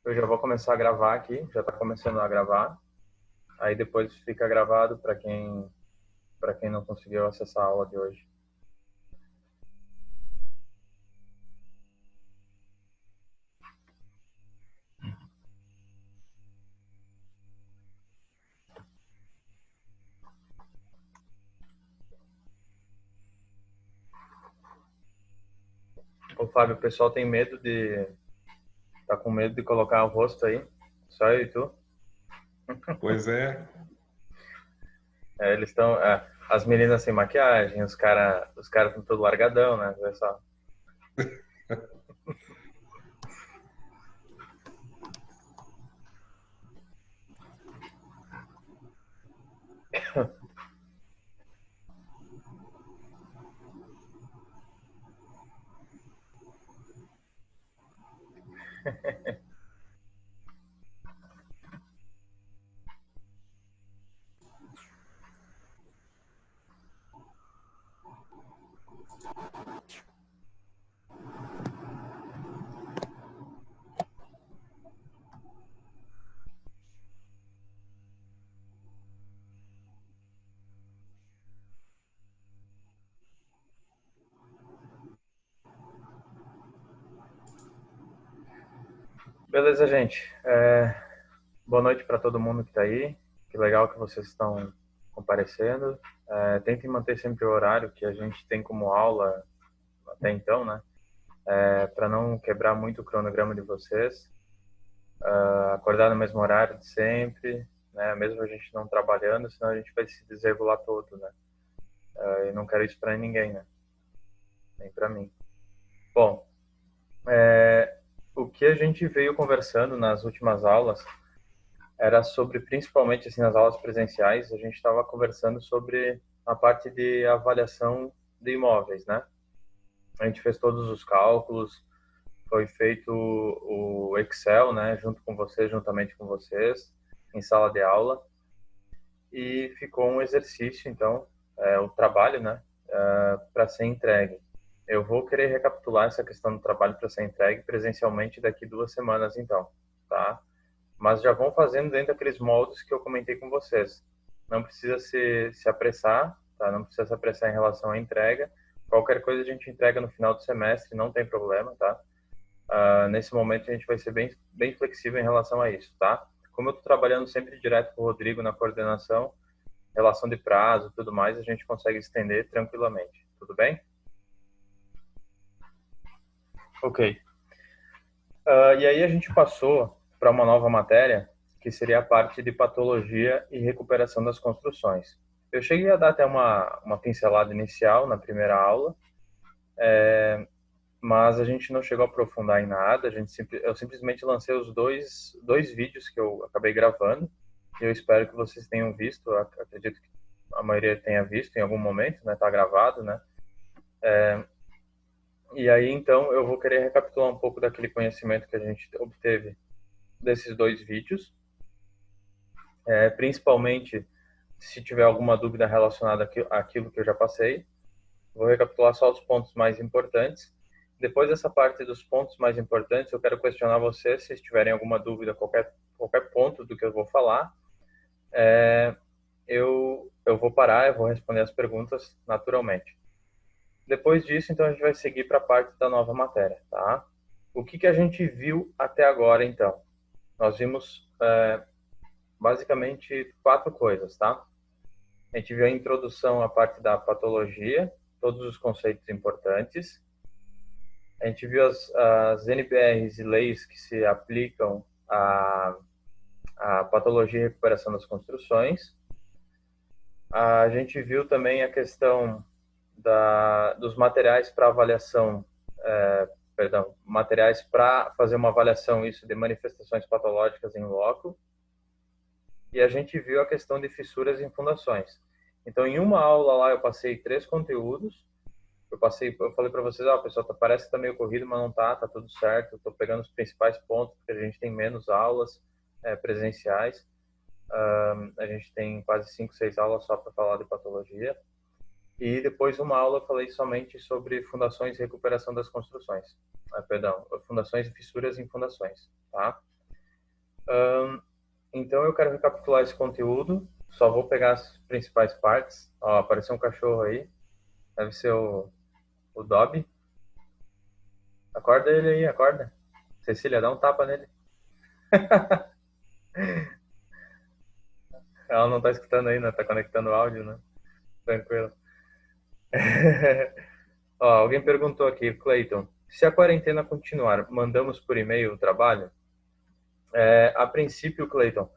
Eu já vou começar a gravar aqui, já está começando a gravar. Aí depois fica gravado para quem não conseguiu acessar a aula de hoje. Ô Fábio, o pessoal tem medo tá com medo de colocar o rosto aí? Só eu e tu? Pois é, Eles estão, as meninas sem maquiagem, os cara estão todo largadão, né? Olha só. Beleza, gente. Boa noite para todo mundo que está aí. Que legal que vocês estão comparecendo. Tentem manter sempre o horário que a gente tem como aula até então, né? Para não quebrar muito o cronograma de vocês. Acordar no mesmo horário de sempre, né? Mesmo a gente não trabalhando, senão a gente vai se desregular todo, né? Eu não quero isso para ninguém, né? Nem para mim. Bom, o que a gente veio conversando nas últimas aulas era sobre, principalmente assim, nas aulas presenciais, a gente estava conversando sobre a parte de avaliação de imóveis, né? A gente fez todos os cálculos, foi feito o Excel, né? Junto com vocês, juntamente com vocês, em sala de aula. E ficou um exercício, então, o trabalho, né, para ser entregue. Eu vou querer recapitular essa questão do trabalho para ser entregue presencialmente daqui 2 semanas, então, tá? Mas já vão fazendo dentro daqueles moldes que eu comentei com vocês. Não precisa se apressar, tá? Não precisa se apressar em relação à entrega. Qualquer coisa a gente entrega no final do semestre, não tem problema, tá? Nesse momento a gente vai ser bem flexível em relação a isso, tá? Como eu estou trabalhando sempre direto com o Rodrigo na coordenação, relação de prazo, tudo mais, a gente consegue estender tranquilamente. Tudo bem? Ok. E aí a gente passou para uma nova matéria, que seria a parte de patologia e recuperação das construções. Eu cheguei a dar até uma pincelada inicial na primeira aula, mas a gente não chegou a aprofundar em nada. Eu simplesmente lancei os dois vídeos que eu acabei gravando. Eu espero que vocês tenham visto. Eu acredito que a maioria tenha visto em algum momento, né? Tá gravado, né? E aí, então, eu vou querer recapitular um pouco daquele conhecimento que a gente obteve desses dois vídeos, principalmente se tiver alguma dúvida relacionada àquilo que eu já passei. Vou recapitular só os pontos mais importantes. Depois dessa parte dos pontos mais importantes, eu quero questionar vocês se tiverem alguma dúvida, qualquer ponto do que eu vou falar. Eu vou parar, eu vou responder as perguntas naturalmente. Depois disso, então, a gente vai seguir para a parte da nova matéria, tá? O que a gente viu até agora, então? Nós vimos basicamente quatro coisas, tá? A gente viu a introdução à parte da patologia, todos os conceitos importantes. A gente viu as NBRs e leis que se aplicam à patologia e recuperação das construções. A gente viu também a questão dos materiais para avaliação, materiais para fazer uma avaliação isso de manifestações patológicas em loco. E a gente viu a questão de fissuras em fundações. Então, em uma aula lá, eu passei 3 conteúdos. Eu falei para vocês, pessoal, parece que está meio corrido, mas não tá tudo certo. Estou pegando os principais pontos, porque a gente tem menos aulas presenciais. A gente tem quase 5, 6 aulas só para falar de patologia. E depois uma aula eu falei somente sobre fundações e recuperação das construções. Fundações e fissuras em fundações, tá? Então eu quero recapitular esse conteúdo. Só vou pegar as principais partes. Ó, apareceu um cachorro aí. Deve ser o Dobby. Acorda ele aí, acorda. Cecília, dá um tapa nele. Ela não tá escutando ainda, tá conectando o áudio, né? Tranquilo. Ó, alguém perguntou aqui, Clayton, se a quarentena continuar, mandamos por e-mail o trabalho? A princípio, Clayton,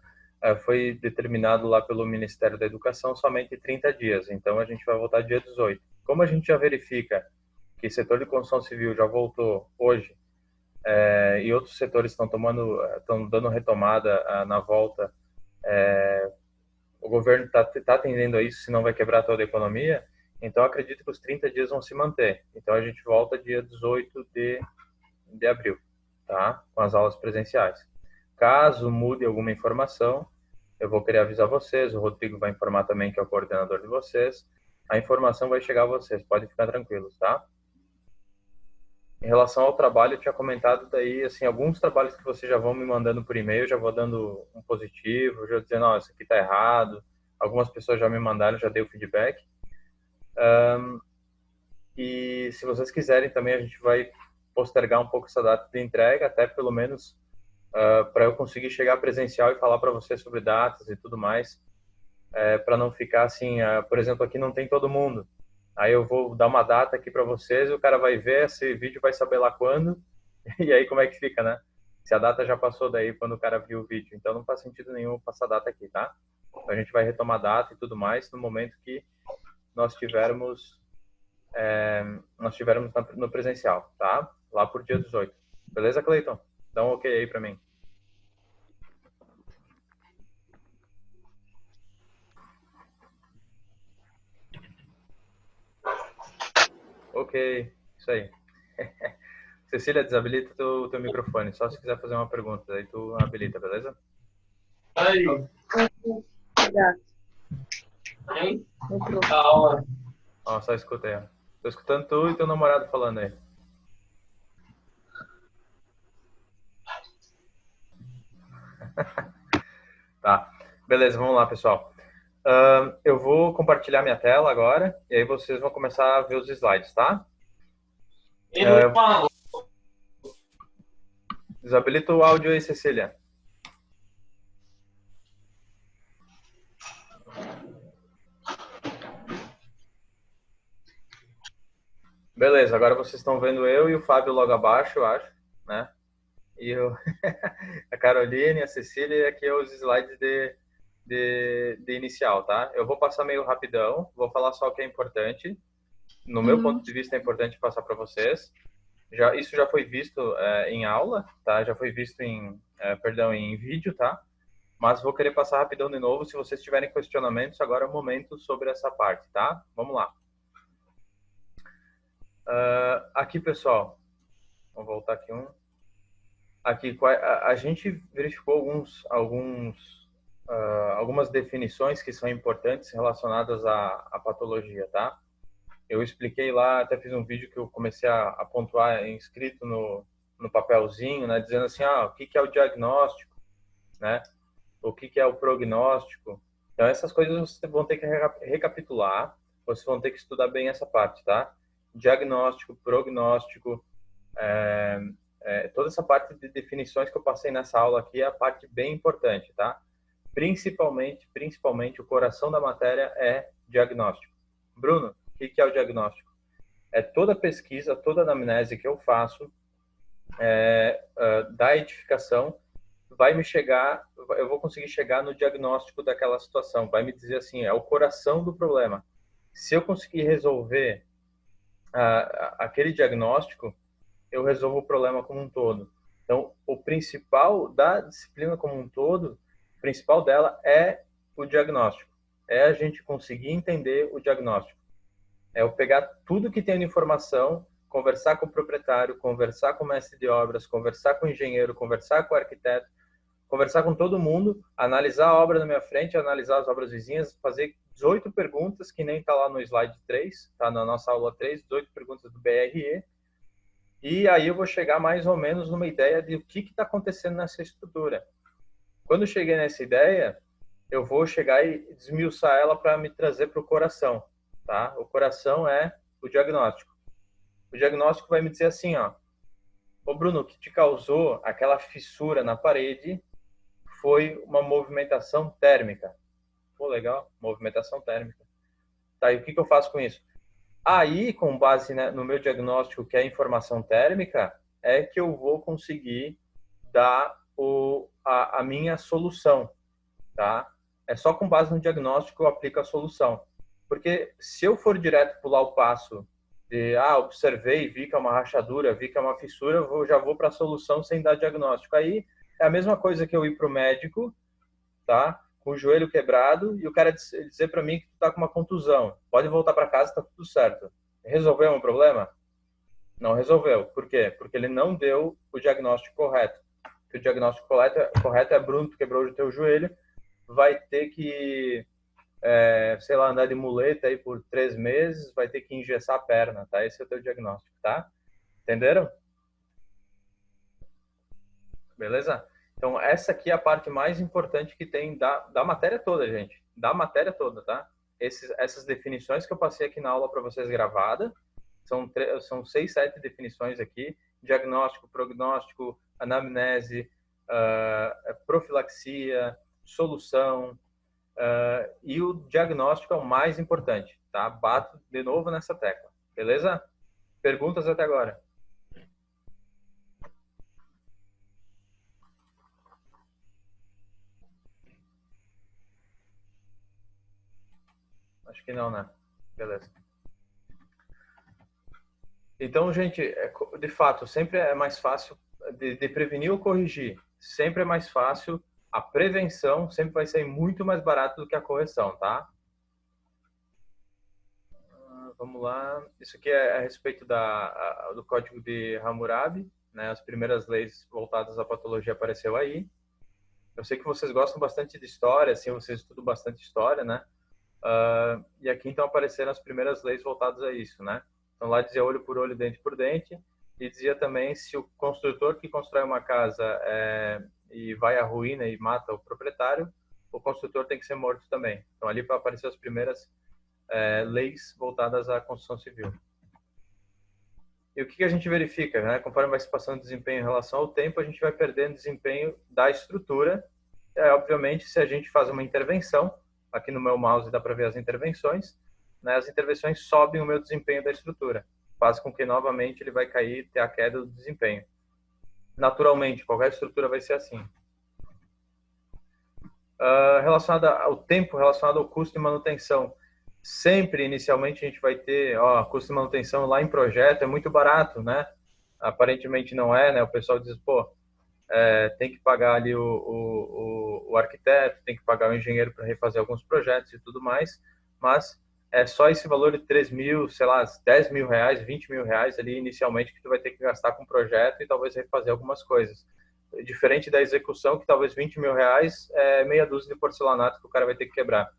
foi determinado lá pelo Ministério da Educação somente 30 dias, então a gente vai voltar dia 18. Como a gente já verifica que o setor de construção civil já voltou hoje, e outros setores estão dando retomada na volta, o governo está atendendo a isso, senão vai quebrar toda a economia, então acredito que os 30 dias vão se manter. Então a gente volta dia 18 de abril, tá? Com as aulas presenciais. Caso mude alguma informação, eu vou querer avisar vocês, o Rodrigo vai informar também, que é o coordenador de vocês. A informação vai chegar a vocês, podem ficar tranquilos, tá? Em relação ao trabalho, eu tinha comentado daí, assim, alguns trabalhos que vocês já vão me mandando por e-mail, já vou dando um positivo, já dizendo, ó, isso aqui tá errado. Algumas pessoas já me mandaram, já dei o feedback. E se vocês quiserem também, a gente vai postergar um pouco essa data de entrega, até pelo menos para eu conseguir chegar presencial e falar para vocês sobre datas e tudo mais, para não ficar assim, por exemplo, aqui não tem todo mundo. Aí eu vou dar uma data aqui para vocês, o cara vai ver, esse vídeo vai saber lá quando, e aí como é que fica, né? Se a data já passou daí quando o cara viu o vídeo. Então não faz sentido nenhum passar a data aqui, tá? Então a gente vai retomar a data e tudo mais no momento que nós tivermos, no presencial, tá? Lá por dia 18. Beleza, Cleiton? Dá um ok aí para mim. Ok, isso aí. Cecília, desabilita teu microfone, só se quiser fazer uma pergunta, aí tu habilita, beleza? Aí. Obrigada. Hein? Calma. Ó, só escuta aí, ó. Tô escutando tu e teu namorado falando aí. Tá, beleza, vamos lá, pessoal. Eu vou compartilhar minha tela agora, e aí vocês vão começar a ver os slides, tá? Eu falo. Desabilita o áudio aí, Cecília. Beleza, agora vocês estão vendo eu e o Fábio logo abaixo, eu acho, né? E a Caroline, a Cecília, e aqui é os slides de inicial, tá? Eu vou passar meio rapidão, vou falar só o que é importante. No meu ponto de vista, é importante passar para vocês. Isso já foi visto em aula, tá? Já foi visto em vídeo, tá? Mas vou querer passar rapidão de novo. Se vocês tiverem questionamentos, agora é o momento sobre essa parte, tá? Vamos lá. Aqui, pessoal, vou voltar aqui um. Aqui, a gente verificou algumas definições que são importantes relacionadas à patologia, tá? Eu expliquei lá, até fiz um vídeo que eu comecei a pontuar escrito no papelzinho, né? Dizendo assim, o que é o diagnóstico, né? O que é o prognóstico. Então, essas coisas vocês vão ter que recapitular, vocês vão ter que estudar bem essa parte, tá? Diagnóstico, prognóstico, toda essa parte de definições que eu passei nessa aula aqui é a parte bem importante, tá? Principalmente o coração da matéria é diagnóstico. Bruno, o que é o diagnóstico? É toda pesquisa, toda anamnese que eu faço da edificação eu vou conseguir chegar no diagnóstico daquela situação, vai me dizer assim, é o coração do problema. Se eu conseguir resolver aquele diagnóstico, eu resolvo o problema como um todo. Então, o principal da disciplina como um todo, o principal dela é o diagnóstico. É a gente conseguir entender o diagnóstico. É eu pegar tudo que tem de informação, conversar com o proprietário, conversar com o mestre de obras, conversar com o engenheiro, conversar com o arquiteto, conversar com todo mundo, analisar a obra na minha frente, analisar as obras vizinhas, fazer 18 perguntas, que nem está lá no slide 3, está na nossa aula 3, 18 perguntas do BRE, e aí eu vou chegar mais ou menos numa ideia de o que está acontecendo nessa estrutura. Quando eu cheguei nessa ideia, eu vou chegar e desmiuçar ela para me trazer para o coração, tá? O coração é o diagnóstico. O diagnóstico vai me dizer assim, ó, ô Bruno, o que te causou aquela fissura na parede foi uma movimentação térmica. Pô, legal, movimentação térmica. Tá, e o que eu faço com isso? Aí, com base, né, no meu diagnóstico, que é a informação térmica, é que eu vou conseguir dar a minha solução, tá? É só com base no diagnóstico que eu aplico a solução. Porque se eu for direto pular o passo de, observei, vi que é uma rachadura, vi que é uma fissura, eu já vou para a solução sem dar diagnóstico. Aí é a mesma coisa que eu ir para o médico, tá? Com o joelho quebrado e o cara dizer para mim que tu tá com uma contusão. Pode voltar para casa, tá tudo certo. Resolveu um problema? Não resolveu. Por quê? Porque ele não deu o diagnóstico correto. O diagnóstico correto é Bruno, tu quebrou o teu joelho, vai ter que, sei lá, andar de muleta aí por 3 meses, vai ter que engessar a perna, tá? Esse é o teu diagnóstico, tá? Entenderam? Beleza? Então, essa aqui é a parte mais importante que tem da matéria toda, gente. Da matéria toda, tá? Essas definições que eu passei aqui na aula para vocês gravada, são 6, 7 definições aqui. Diagnóstico, prognóstico, anamnese, profilaxia, solução, e o diagnóstico é o mais importante, tá? Bato de novo nessa tecla, beleza? Perguntas até agora? Acho que não, né? Beleza. Então, gente, de fato, sempre é mais fácil de prevenir ou corrigir. Sempre é mais fácil. A prevenção sempre vai ser muito mais barato do que a correção, tá? Vamos lá. Isso aqui é a respeito do Código de Hammurabi, né? As primeiras leis voltadas à patologia apareceu aí. Eu sei que vocês gostam bastante de história, assim, vocês estudam bastante história, né? E aqui então apareceram as primeiras leis voltadas a isso, né? Então lá dizia olho por olho, dente por dente, e dizia também se o construtor que constrói uma casa e vai à ruína e mata o proprietário, o construtor tem que ser morto também. Então ali apareceram as primeiras leis voltadas à construção civil. E o que a gente verifica, né? Conforme vai se passando o desempenho em relação ao tempo, a gente vai perdendo desempenho da estrutura. Obviamente, se a gente faz uma intervenção, aqui no meu mouse dá para ver as intervenções, né? As intervenções sobem o meu desempenho da estrutura, faz com que novamente ele vai cair, ter a queda do desempenho. Naturalmente, qualquer estrutura vai ser assim. Relacionado ao tempo, relacionado ao custo de manutenção, sempre inicialmente a gente vai ter, custo de manutenção lá em projeto é muito barato, né? Aparentemente não é, né? O pessoal diz, pô, tem que pagar ali o arquiteto, tem que pagar o engenheiro para refazer alguns projetos e tudo mais, mas é só esse valor de 3 mil, sei lá, 10 mil reais, 20 mil reais ali inicialmente que tu vai ter que gastar com o projeto e talvez refazer algumas coisas. Diferente da execução, que talvez 20 mil reais é meia dúzia de porcelanato que o cara vai ter que quebrar,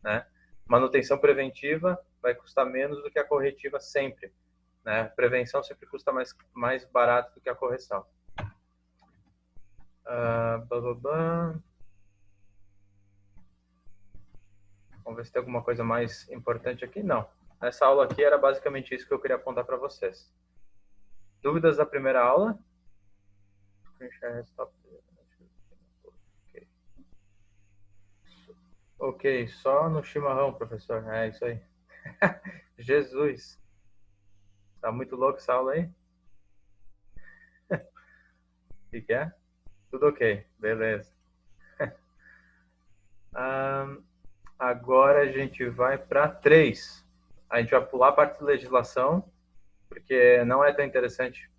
né? Manutenção preventiva vai custar menos do que a corretiva sempre, né? Prevenção sempre custa mais barato do que a correção. Vamos ver se tem alguma coisa mais importante aqui. Não. Essa aula aqui era basicamente isso que eu queria apontar para vocês. Dúvidas da primeira aula? Ok, só no chimarrão, professor. É isso aí. Jesus. Tá muito louco essa aula aí? O que é? Tudo ok, beleza. Agora a gente vai para 3. A gente vai pular a parte de legislação, porque não é tão interessante.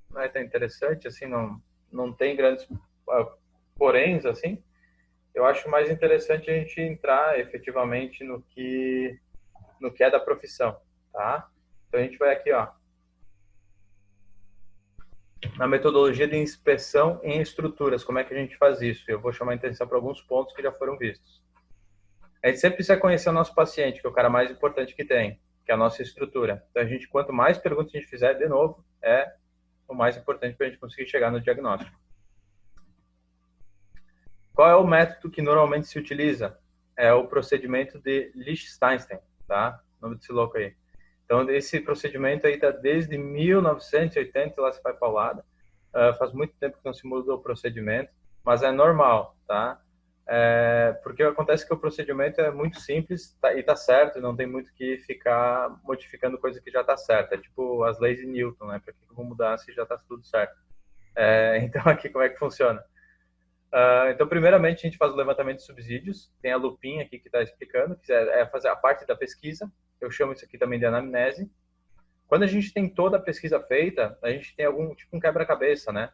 Não é tão interessante, assim, não tem grandes poréns, assim. Eu acho mais interessante a gente entrar efetivamente no que é da profissão, tá? Então a gente vai aqui, ó, na metodologia de inspeção em estruturas, como é que a gente faz isso? Eu vou chamar a atenção para alguns pontos que já foram vistos. A gente sempre precisa conhecer o nosso paciente, que é o cara mais importante que tem, que é a nossa estrutura. Então, quanto mais perguntas a gente fizer, de novo, é o mais importante para a gente conseguir chegar no diagnóstico. Qual é o método que normalmente se utiliza? É o procedimento de Liechtenstein, tá? O nome desse louco aí. Então, esse procedimento aí está desde 1980, lá se vai paulada. Faz muito tempo que não se muda o procedimento, mas é normal, tá? Porque acontece que o procedimento é muito simples tá, e tá certo, não tem muito que ficar modificando coisa que já tá certa. É tipo as leis de Newton, né? Para que eu vou mudar se já tá tudo certo? Então, aqui como é que funciona? Então, primeiramente, a gente faz o levantamento de subsídios. Tem a lupinha aqui que está explicando, que é fazer a parte da pesquisa. Eu chamo isso aqui também de anamnese. Quando a gente tem toda a pesquisa feita, a gente tem algum tipo um quebra-cabeça, né?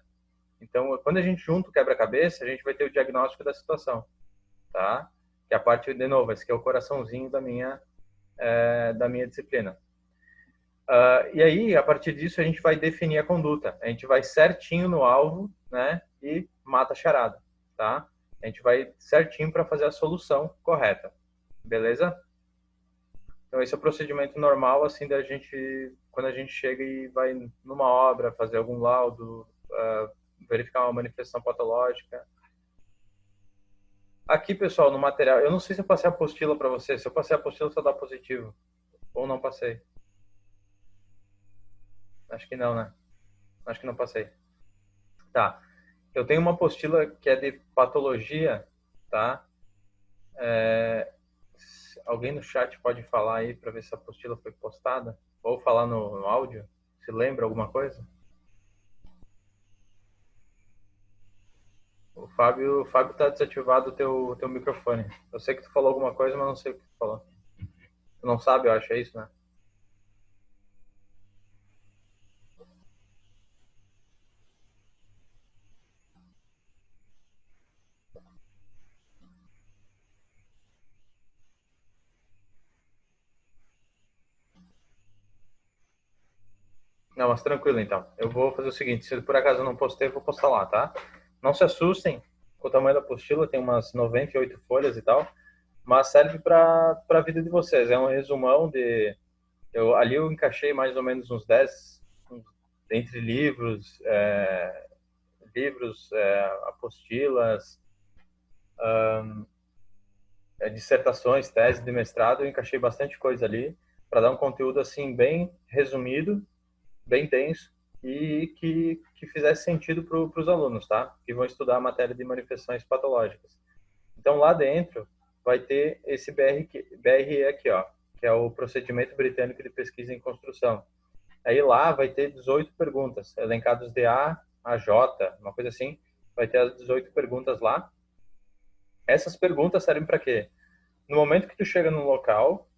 Então, quando a gente junta o quebra-cabeça, a gente vai ter o diagnóstico da situação, tá? Que é a parte, de novo, esse que é o coraçãozinho da minha disciplina. E aí, a partir disso, a gente vai definir a conduta. A gente vai certinho no alvo, né? E mata a charada, tá? A gente vai certinho para fazer a solução correta. Beleza? Então, esse é o procedimento normal, assim, da gente, quando a gente chega e vai numa obra, fazer algum laudo, verificar uma manifestação patológica. Aqui, pessoal, no material, eu não sei se eu passei a apostila para você. Se eu passei a apostila, só dá positivo. Ou não passei. Acho que não, né? Acho que não passei. Tá. Eu tenho uma apostila que é de patologia, tá? Alguém no chat pode falar aí para ver se a apostila foi postada? Ou falar no áudio? Se lembra alguma coisa? O Fábio tá desativado o teu microfone. Eu sei que tu falou alguma coisa, mas não sei o que tu falou. Tu não sabe, eu acho, é isso, né? Não, mas tranquilo então. Eu vou fazer o seguinte, se por acaso eu não postei, eu vou postar lá, tá? Não se assustem com o tamanho da apostila, tem umas 98 folhas e tal, mas serve para a vida de vocês. É um resumão de... ali eu encaixei mais ou menos uns 10 entre livros, apostilas, dissertações, teses de mestrado, eu encaixei bastante coisa ali para dar um conteúdo assim bem resumido, bem denso e que fizesse sentido para os alunos, tá? Que vão estudar a matéria de manifestações patológicas. Então lá dentro vai ter esse BRE aqui, ó, que é o Procedimento Britânico de Pesquisa em Construção. Aí lá vai ter 18 perguntas, elencados de A a J, uma coisa assim. Vai ter as 18 perguntas lá. Essas perguntas servem para quê? No momento que tu chega no local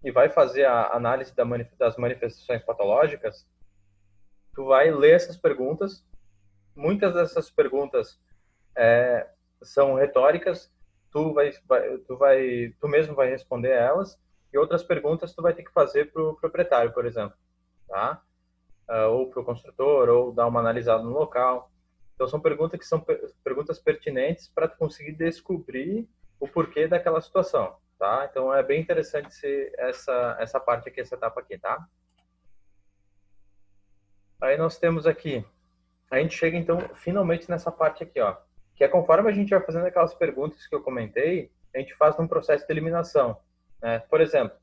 e vai fazer a análise das manifestações patológicas, tu vai ler essas perguntas. Muitas dessas perguntas são retóricas. Tu mesmo vai responder elas. E outras perguntas tu vai ter que fazer para o proprietário, por exemplo, tá? Ou para o construtor, ou dar uma analisada no local. Então, são perguntas que são perguntas pertinentes para tu conseguir descobrir o porquê daquela situação, tá? Então, é bem interessante essa parte aqui, essa etapa aqui, tá? Aí nós temos aqui, a gente chega, então, finalmente nessa parte aqui, ó, que é conforme a gente vai fazendo aquelas perguntas que eu comentei, a gente faz um processo de eliminação, né? Por exemplo,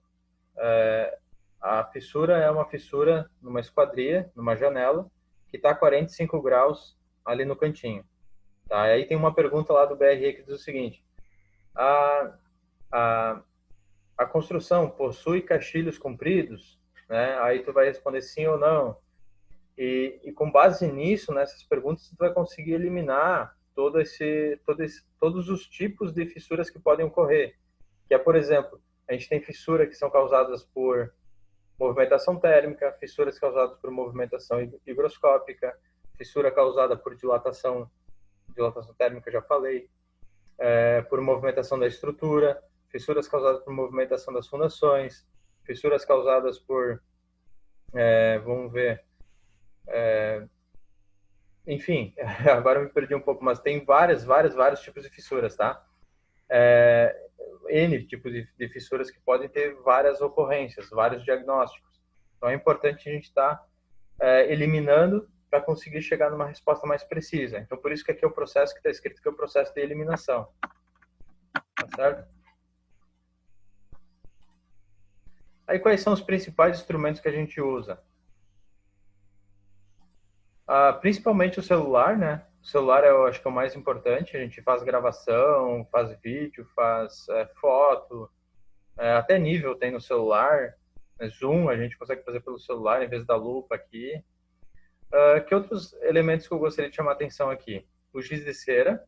a fissura é uma fissura numa esquadria, numa janela, que está a 45 graus ali no cantinho. Tá? Aí tem uma pergunta lá do BRE que diz o seguinte: a, a, a construção possui caixilhos compridos? Né? Aí tu vai responder sim ou não. E com base nisso, nessas perguntas, tu vai conseguir eliminar todos os tipos de fissuras que podem ocorrer. Que é, por exemplo, a gente tem fissura que são causadas por movimentação térmica, fissuras causadas por movimentação higroscópica, fissura causada por dilatação térmica, já falei, por movimentação da estrutura, fissuras causadas por movimentação das fundações, fissuras causadas por, vamos ver, enfim, agora me perdi um pouco, mas tem vários tipos de fissuras, tá? N tipos de fissuras que podem ter várias ocorrências, vários diagnósticos. Então é importante a gente estar eliminando para conseguir chegar numa resposta mais precisa. Então, por isso que aqui é o processo que está escrito que é o processo de eliminação. Tá certo? Aí, quais são os principais instrumentos que a gente usa? Principalmente o celular, né? O celular eu acho que é o mais importante. A gente faz gravação, faz vídeo, faz foto, até nível tem no celular. Zoom a gente consegue fazer pelo celular em vez da lupa aqui. Que outros elementos que eu gostaria de chamar a atenção aqui? O giz de cera,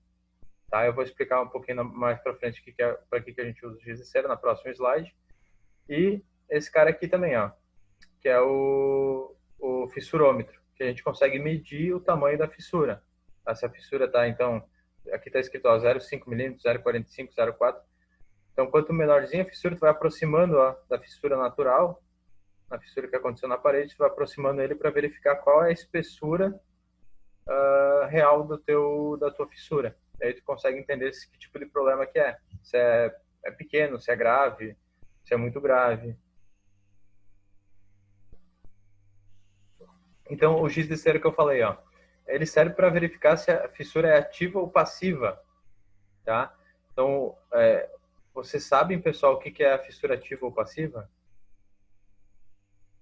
tá? Eu vou explicar um pouquinho mais para frente para que a gente usa o giz de cera na próxima slide. E esse cara aqui também, ó, que é o fissurômetro, que a gente consegue medir o tamanho da fissura. Tá? Se a fissura tá, então, aqui está escrito 0,5 milímetros, 0,45, 0,4. Então, quanto menorzinha a fissura, tu vai aproximando da fissura natural, na fissura que aconteceu na parede, tu vai aproximando ele para verificar qual é a espessura real da tua fissura. Aí tu consegue entender que tipo de problema que é. Se é pequeno, se é grave, se é muito grave. Então, o giz de cera que eu falei, ó, ele serve para verificar se a fissura é ativa ou passiva, tá? Então, vocês sabem, pessoal, o que é a fissura ativa ou passiva?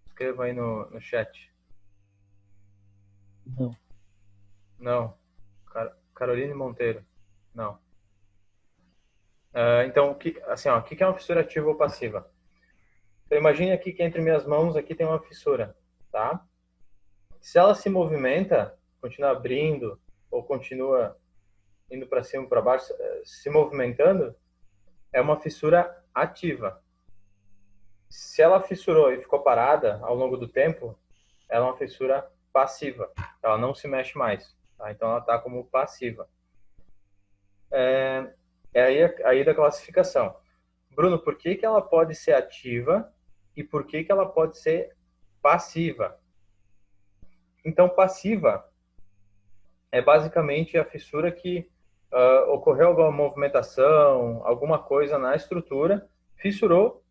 Escreva aí no chat. Não. Não. Caroline Monteiro. Não. Então, o que é uma fissura ativa ou passiva? Então, imagine aqui que entre minhas mãos aqui tem uma fissura, tá? Se ela se movimenta, continua abrindo ou continua indo para cima, para baixo, se movimentando, é uma fissura ativa. Se ela fissurou e ficou parada ao longo do tempo, ela é uma fissura passiva. Ela não se mexe mais. Tá? Então, ela está como passiva. Aí da classificação. Bruno, por que ela pode ser ativa e por que ela pode ser passiva? Então, passiva é basicamente a fissura que ocorreu alguma movimentação, alguma coisa na estrutura, fissurou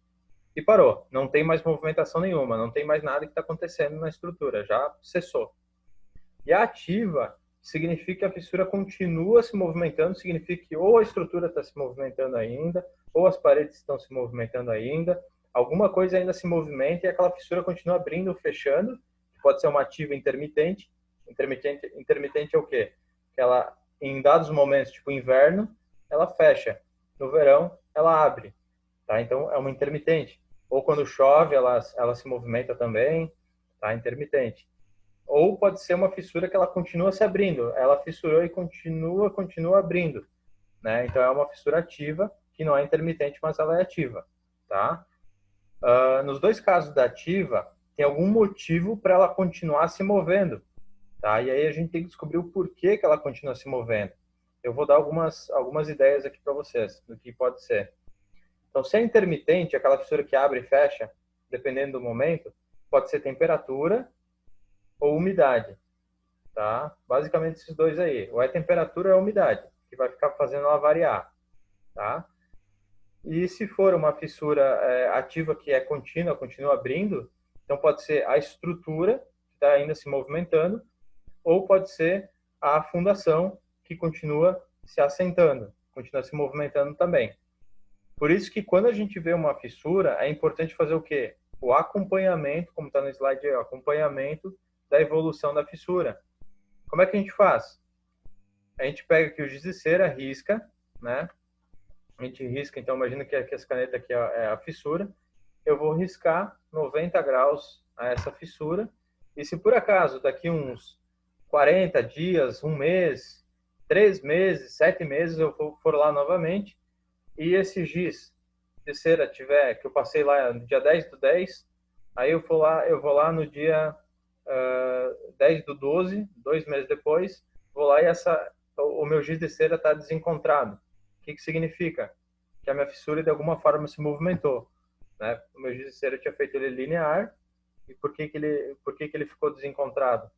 e parou. Não tem mais movimentação nenhuma, não tem mais nada que está acontecendo na estrutura, já cessou. E a ativa significa que a fissura continua se movimentando, significa que ou a estrutura está se movimentando ainda, ou as paredes estão se movimentando ainda, alguma coisa ainda se movimenta e aquela fissura continua abrindo ou fechando. Pode ser uma ativa intermitente. Intermitente é o quê? Que ela, em dados momentos, tipo inverno, ela fecha. No verão, ela abre. Tá? Então, é uma intermitente. Ou quando chove, ela se movimenta também. Tá? Intermitente. Ou pode ser uma fissura que ela continua se abrindo. Ela fissurou e continua abrindo. Né? Então, é uma fissura ativa, que não é intermitente, mas ela é ativa. Tá? Nos dois casos da ativa, tem algum motivo para ela continuar se movendo, tá? E aí a gente tem que descobrir o porquê que ela continua se movendo. Eu vou dar algumas ideias aqui para vocês do que pode ser. Então, se é intermitente, aquela fissura que abre e fecha, dependendo do momento, pode ser temperatura ou umidade, tá? Basicamente esses dois aí. Ou é temperatura ou é umidade, que vai ficar fazendo ela variar, tá? E se for uma fissura ativa que é contínua, continua abrindo, então pode ser a estrutura que está ainda se movimentando, ou pode ser a fundação que continua se assentando, continua se movimentando também. Por isso que quando a gente vê uma fissura, é importante fazer o quê? O acompanhamento, como está no slide aí, o acompanhamento da evolução da fissura. Como é que a gente faz? A gente pega aqui o giz de cera, risca, né? A gente risca, então imagina que essa caneta aqui é a fissura. Eu vou riscar 90 graus a essa fissura. E se por acaso daqui uns 40 dias, um mês, 3 meses, 7 meses, eu for lá novamente e esse giz de cera tiver, que eu passei lá no dia 10/10, aí eu vou lá no dia 10/12, 2 meses depois, vou lá e o meu giz de cera está desencontrado. O que significa? Que a minha fissura de alguma forma se movimentou. Né? O meu giz de cera tinha feito ele linear, e por que ele ficou desencontrado?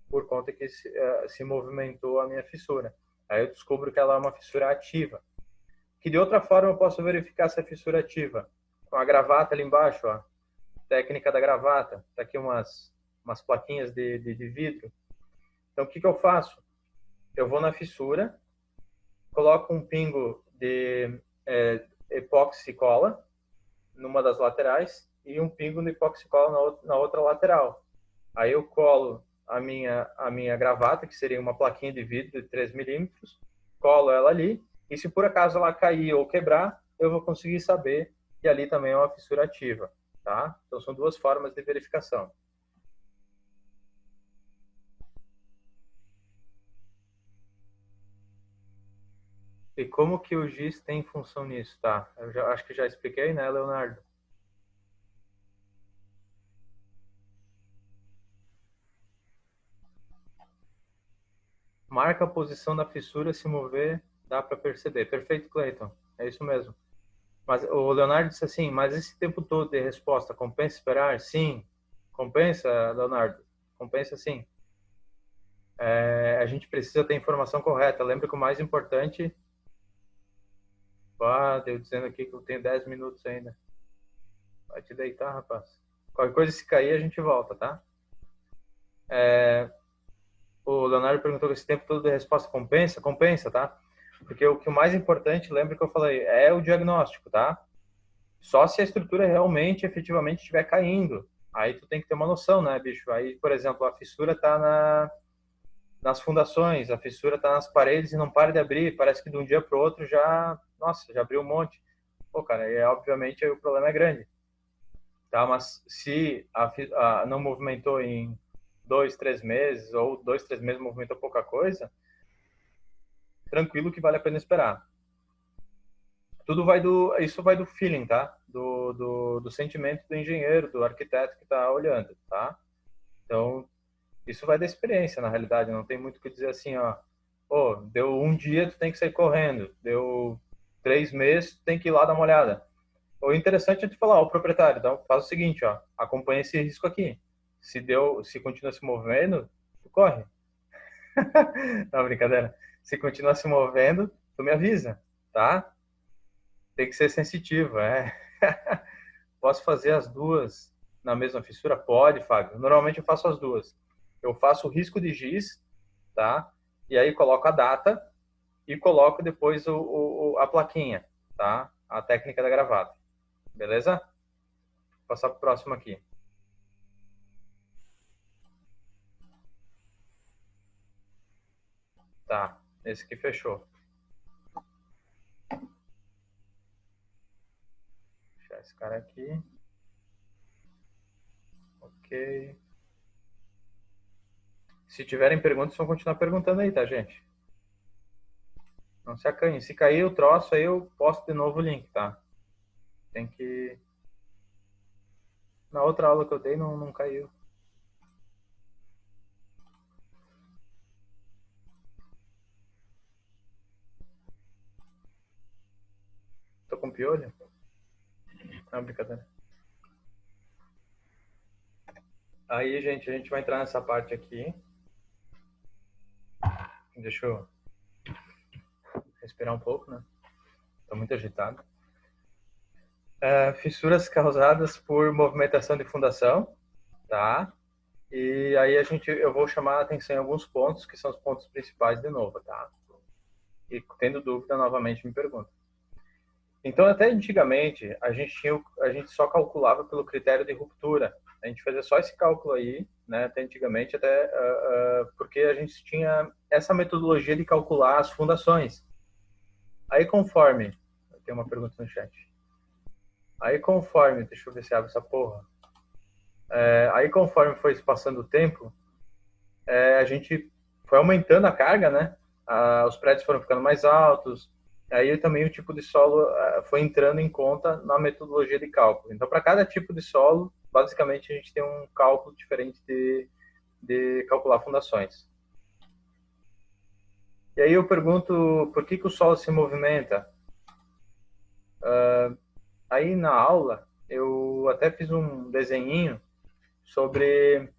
Por conta que se movimentou a minha fissura. Aí eu descubro que ela é uma fissura ativa. Que de outra forma eu posso verificar essa fissura ativa? Com a gravata ali embaixo, ó, técnica da gravata. Tá aqui umas plaquinhas de vidro. Então, o que eu faço? Eu vou na fissura, coloco um pingo de epóxi cola numa das laterais e um pingo de epóxi cola na outra lateral. Aí eu colo a minha gravata, que seria uma plaquinha de vidro de 3 milímetros, colo ela ali, e se por acaso ela cair ou quebrar, eu vou conseguir saber que ali também é uma fissura ativa, tá? Então são duas formas de verificação. E como que o GIS tem função nisso, tá? Eu acho que já expliquei, né, Leonardo? Marca a posição da fissura, se mover, dá para perceber. Perfeito, Cleiton. É isso mesmo. Mas o Leonardo disse assim, mas esse tempo todo de resposta, compensa esperar? Sim. Compensa, Leonardo? Compensa sim. A gente precisa ter informação correta. Lembra que o mais importante... deu dizendo aqui que eu tenho 10 minutos ainda. Vai te deitar, rapaz. Qualquer coisa, se cair, a gente volta, tá? O Leonardo perguntou se esse tempo todo de resposta compensa? Compensa, tá? Porque o que o mais importante, lembra que eu falei, é o diagnóstico, tá? Só se a estrutura realmente, efetivamente, estiver caindo. Aí tu tem que ter uma noção, né, bicho? Aí, por exemplo, a fissura tá nas fundações, a fissura tá nas paredes e não para de abrir. Parece que de um dia para o outro já, nossa, já abriu um monte. Pô, cara, obviamente aí o problema é grande. Tá? Mas se não movimentou em 2, 3 meses, ou 2, 3 meses movimentou pouca coisa, tranquilo que vale a pena esperar. Isso vai do feeling, tá? Do sentimento do engenheiro, do arquiteto que está olhando, tá? Então, isso vai da experiência, na realidade. Não tem muito o que dizer assim, ó. Pô, deu um dia, tu tem que sair correndo. Deu 3 meses, tu tem que ir lá dar uma olhada. O interessante é tu falar, ó, o proprietário, então faz o seguinte, ó. Acompanha esse risco aqui. Se continua se movendo, tu corre. Não, brincadeira. Se continuar se movendo, tu me avisa, tá? Tem que ser sensitivo, é. Posso fazer as duas na mesma fissura? Pode, Fábio. Normalmente eu faço as duas. Eu faço o risco de giz, tá? E aí coloco a data e coloco depois a plaquinha, tá? A técnica da gravata. Beleza? Vou passar para o próximo aqui. Tá, esse aqui fechou. Vou fechar esse cara aqui. Ok. Se tiverem perguntas, vão continuar perguntando aí, tá, gente? Não se acanhe. Se cair o troço, aí eu posto de novo o link, tá? Tem que... Na outra aula que eu dei, não caiu. Tô com piolho? Não, brincadeira. Aí, gente, a gente vai entrar nessa parte aqui. Deixa eu respirar um pouco, né? Tô muito agitado. Fissuras causadas por movimentação de fundação, tá? E aí eu vou chamar a atenção em alguns pontos, que são os pontos principais de novo, tá? E tendo dúvida, novamente me pergunta. Então, até antigamente, a gente só calculava pelo critério de ruptura. A gente fazia só esse cálculo aí, né? Até antigamente, porque a gente tinha essa metodologia de calcular as fundações. Aí, conforme... Tem uma pergunta no chat. Aí, conforme... Deixa eu ver se abre essa porra. Aí, conforme foi passando o tempo, a gente foi aumentando a carga, né? Os prédios foram ficando mais altos. Aí também o tipo de solo foi entrando em conta na metodologia de cálculo. Então, para cada tipo de solo, basicamente a gente tem um cálculo diferente de calcular fundações. E aí eu pergunto, por que o solo se movimenta? Aí na aula, eu até fiz um desenhinho sobre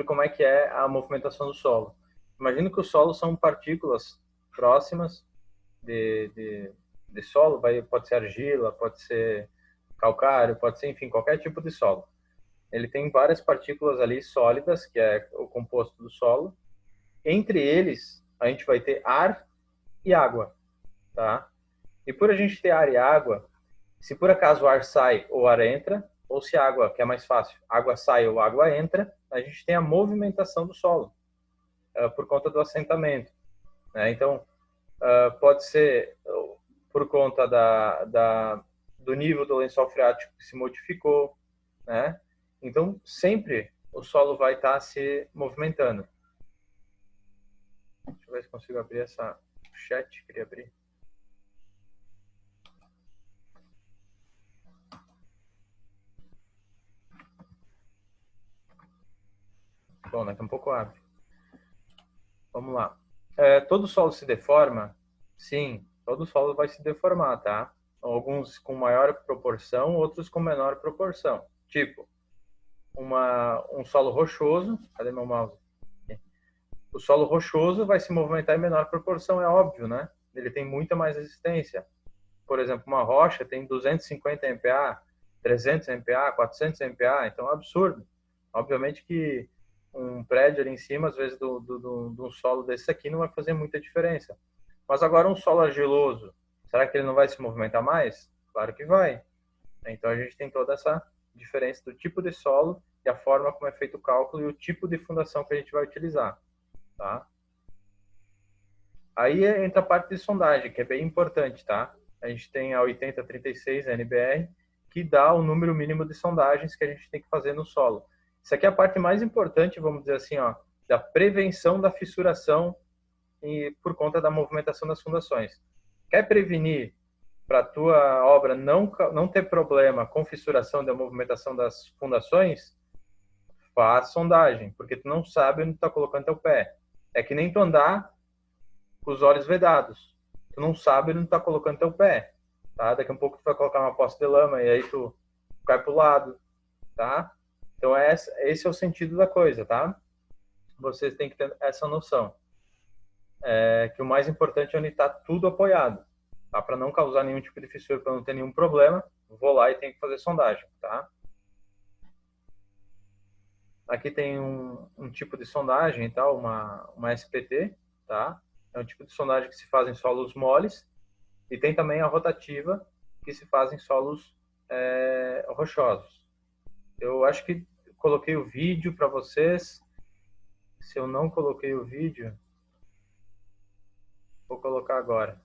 como é que é a movimentação do solo. Imagina que o solo são partículas próximas de solo, pode ser argila, pode ser calcário, pode ser, enfim, qualquer tipo de solo. Ele tem várias partículas ali sólidas, que é o composto do solo, entre eles, a gente vai ter ar e água, tá? E por a gente ter ar e água, se por acaso o ar sai ou o ar entra, ou se a água, que é mais fácil, água sai ou água entra, a gente tem a movimentação do solo, por conta do assentamento, né? Então, pode ser por conta do nível do lençol freático que se modificou, né? Então, sempre o solo vai estar se movimentando. Deixa eu ver se consigo abrir essa chat, queria abrir. Bom, daqui a um pouco abre. Vamos lá. Todo solo se deforma? Sim, todo solo vai se deformar, tá? Alguns com maior proporção, outros com menor proporção. Tipo, um solo rochoso. Cadê meu mouse? O solo rochoso vai se movimentar em menor proporção, é óbvio, né? Ele tem muita mais resistência. Por exemplo, uma rocha tem 250 MPa, 300 MPa, 400 MPa, então é um absurdo. Obviamente que um prédio ali em cima, às vezes, de um solo desse aqui não vai fazer muita diferença. Mas agora um solo argiloso, será que ele não vai se movimentar mais? Claro que vai. Então a gente tem toda essa diferença do tipo de solo e a forma como é feito o cálculo e o tipo de fundação que a gente vai utilizar, tá? Aí entra a parte de sondagem, que é bem importante, tá? A gente tem a 8036 NBR, que dá o número mínimo de sondagens que a gente tem que fazer no solo. Isso aqui é a parte mais importante, vamos dizer assim, ó, da prevenção da fissuração e por conta da movimentação das fundações. Quer prevenir para a tua obra não ter problema com fissuração da movimentação das fundações? Faz sondagem, porque tu não sabe onde tu está colocando teu pé. É que nem tu andar com os olhos vedados. Tu não sabe onde tu está colocando teu pé, tá? Daqui a pouco tu vai colocar uma poça de lama e aí tu cai pro lado, tá? Então esse é o sentido da coisa, tá? Vocês têm que ter essa noção. Que o mais importante é onde está tudo apoiado, tá? Para não causar nenhum tipo de fissura, para não ter nenhum problema, vou lá e tenho que fazer sondagem, tá? Aqui tem um tipo de sondagem, tá? Uma SPT, tá? É um tipo de sondagem que se faz em solos moles e tem também a rotativa que se faz em solos rochosos. Eu acho que coloquei o vídeo para vocês. Se eu não coloquei o vídeo, vou colocar agora.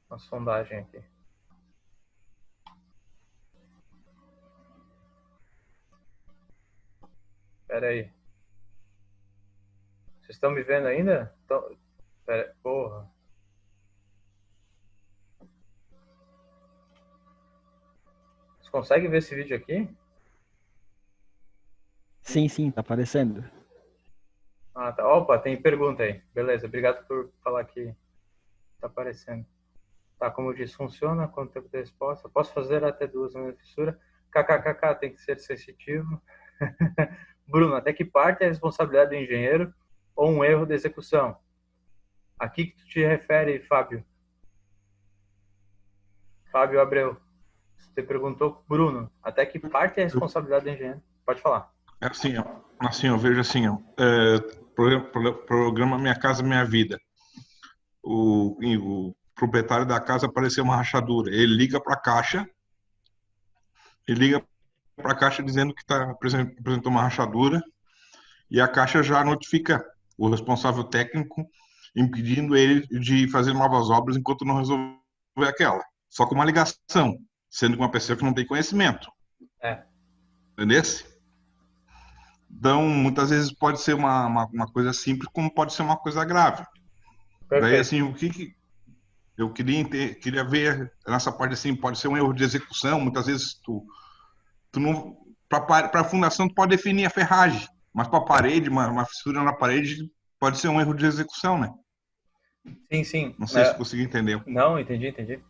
Uma sondagem aqui. Espera aí. Vocês estão me vendo ainda? Pera, porra. Vocês conseguem ver esse vídeo aqui? Sim, sim, tá aparecendo. Ah, tá. Opa, tem pergunta aí. Beleza, obrigado por falar que tá aparecendo. Tá, como eu disse, funciona? Quanto tempo de resposta? Posso fazer até 2 na fissura? KKKK, tem que ser sensitivo. Bruno, até que parte é a responsabilidade do engenheiro ou um erro de execução? A que tu te refere, Fábio? Fábio Abreu. Você perguntou, Bruno, até que parte é a responsabilidade do engenheiro? Pode falar. É assim, ó, eu vejo assim, ó, programa Minha Casa Minha Vida. O proprietário da casa apareceu uma rachadura. Ele liga para a caixa dizendo que apresentou uma rachadura e a caixa já notifica o responsável técnico impedindo ele de fazer novas obras enquanto não resolver aquela. Só com uma ligação, sendo que uma pessoa que não tem conhecimento. Entendeu? Então, muitas vezes pode ser uma coisa simples, como pode ser uma coisa grave. Perfeito. Daí, assim, o que eu queria ver nessa parte, assim, pode ser um erro de execução. Muitas vezes tu não, para a fundação tu pode definir a ferragem, mas para a parede, uma fissura na parede pode ser um erro de execução, né? Sim, sim. Não sei se consegui entender. Não, entendi.